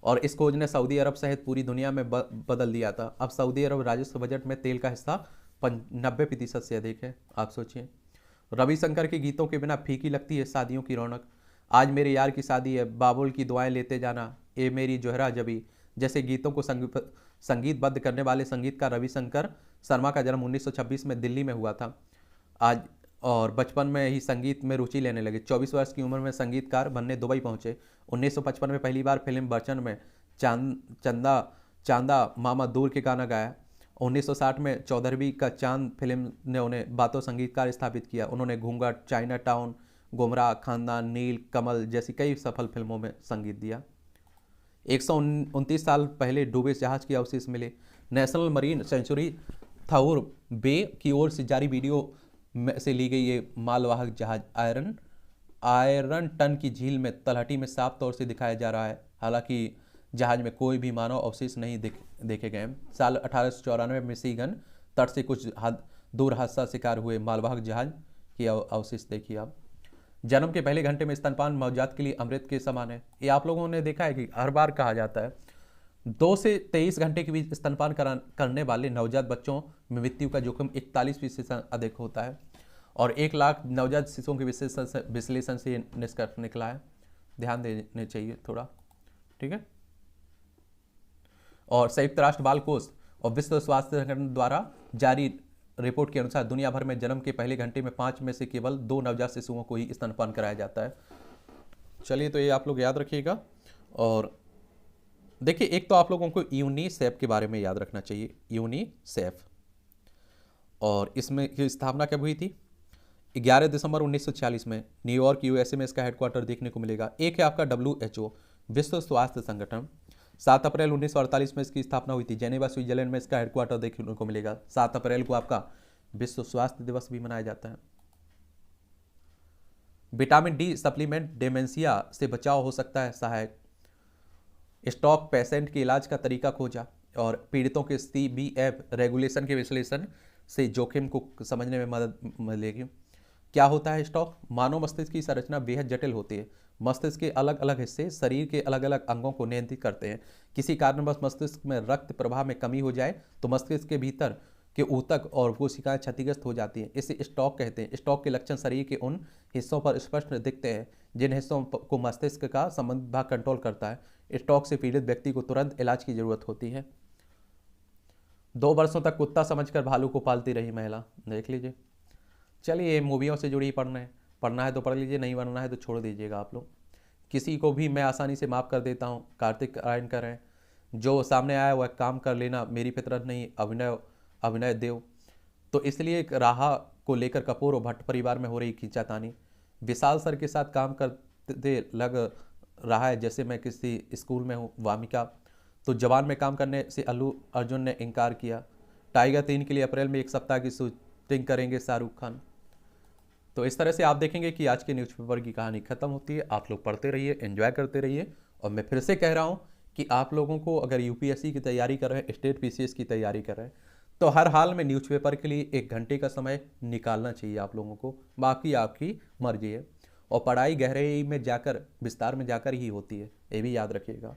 और इस खोज ने सऊदी अरब सहित पूरी दुनिया में बदल दिया था। अब सऊदी अरब राजस्व बजट में तेल का हिस्सा 90% से अधिक है। आप सोचिए, रविशंकर के गीतों के बिना फीकी लगती है शादियों की रौनक। आज मेरे यार की शादी है, बाबुल की दुआएं लेते जाना, ए मेरी जोहरा जबी जैसे गीतों को संगीतबद्ध करने वाले संगीतकार रविशंकर शर्मा का जन्म 1926 में दिल्ली में हुआ था। आज और बचपन में ही संगीत में रुचि लेने लगे। 24 वर्ष की उम्र में संगीतकार बनने दुबई पहुंचे। 1955 में पहली बार फिल्म बर्चन में चांदा मामा दूर के गाना गाया। 1960 में 14वीं का चांद फिल्म ने उन्हें बातों संगीतकार स्थापित किया। उन्होंने घूंघट, चाइना टाउन, गुमराह, खानदान, नील कमल जैसी कई सफल फिल्मों में संगीत दिया। 129 साल पहले डूबे जहाज के अवशेष मिले। नेशनल मरीन सेंचुरी थाउर बे की ओर से जारी वीडियो में से ली गई ये मालवाहक जहाज आयरन टन की झील में तलहटी में साफ तौर से दिखाया जा रहा है। हालांकि जहाज में कोई भी मानव अवशेष नहीं देखे गए। साल 1894 में मिशिगन तट से कुछ दूर हादसा शिकार हुए मालवाहक जहाज की अवशेष देखिए आप। जन्म के पहले घंटे में स्तनपान नवजात के लिए अमृत के समान है। ये आप लोगों ने देखा है कि हर बार कहा जाता है 2 से 23 घंटे के बीच स्तनपान करने वाले नवजात बच्चों में मृत्यु का जोखिम 41% अधिक होता है और 1 लाख नवजात शिशुओं के विश्लेषण से निष्कर्ष निकला है। ध्यान देने चाहिए थोड़ा, ठीक है। और संयुक्त राष्ट्र बाल कोष और विश्व स्वास्थ्य संगठन द्वारा जारी रिपोर्ट के अनुसार दुनिया भर में जन्म के पहले घंटे में 5 में से केवल 2 नवजात शिशुओं को ही स्तनपान कराया जाता है। चलिए, तो ये आप लोग याद रखिएगा। और देखिए, एक तो आप लोगों को यूनिसेफ के बारे में याद रखना चाहिए। यूनिसेफ, और इसमें की स्थापना कब हुई थी? 11 दिसंबर 1946 में न्यूयॉर्क USA में इसका हेडक्वार्टर देखने को मिलेगा। एक है आपका WHO विश्व स्वास्थ्य संगठन। 7 अप्रैल 1948 में इसकी स्थापना हुई थी। जेनेवा स्विट्जरलैंड में इसका हेडक्वार्टर देखने को मिलेगा। 7 अप्रैल को आपका विश्व स्वास्थ्य दिवस भी मनाया जाता है। विटामिन D सप्लीमेंट डेमेंशिया से बचाव हो सकता है सहायक। स्टॉक पेशेंट के इलाज का तरीका खोजा और पीड़ितों के CBF रेगुलेशन के विश्लेषण से जोखिम को समझने में मदद मिलेगी। क्या होता है स्टॉक? मानव मस्तिष्क की संरचना बेहद जटिल होती है। मस्तिष्क के अलग अलग हिस्से शरीर के अलग अलग अंगों को नियंत्रित करते हैं। किसी कारणवश मस्तिष्क में रक्त प्रवाह में कमी हो जाए तो मस्तिष्क के भीतर के ऊतक और कोशिकाएं क्षतिग्रस्त हो जाती हैं। इसे स्टॉक कहते हैं। स्टॉक के लक्षण शरीर के उन हिस्सों पर स्पष्ट दिखते हैं जिन हिस्सों को मस्तिष्क का संबंधित भाग कंट्रोल करता है। स्ट्रोक से पीड़ित व्यक्ति को तुरंत इलाज की जरूरत होती है। 2 वर्षों तक कुत्ता समझकर भालू को पालती रही महिला, देख लीजिए। चलिए, मूवियों से जुड़ी पढ़ना है तो पढ़ लीजिए, नहीं पढ़ना है तो छोड़ दीजिएगा आप लोग। किसी को भी मैं आसानी से माफ़ कर देता हूँ। कार्तिक आर्यन कर रहे हैं, जो सामने आया वह काम कर लेना मेरी फितरत नहीं। अभिनय देव। तो इसलिए एक राहा को लेकर कपूर और भट्ट परिवार में हो रही खींचातानी। विशाल सर के साथ काम करते लग रहा है जैसे मैं किसी स्कूल में हूँ। वामिका। तो जवान में काम करने से अल्लू अर्जुन ने इनकार किया। टाइगर 3 के लिए अप्रैल में 1 सप्ताह की शूटिंग करेंगे शाहरुख खान। तो इस तरह से आप देखेंगे कि आज के न्यूज़पेपर की कहानी खत्म होती है। आप लोग पढ़ते रहिए, एंजॉय करते रहिए। और मैं फिर से कह रहा हूँ कि आप लोगों को अगर यूपीएससी की तैयारी कर रहे हैं, स्टेट पीसीएस की तैयारी कर रहे हैं, तो हर हाल में न्यूज़पेपर के लिए 1 घंटे का समय निकालना चाहिए आप लोगों को। बाकी आपकी मर्जी है। और पढ़ाई गहराई में जाकर, विस्तार में जाकर ही होती है, ये भी याद रखिएगा।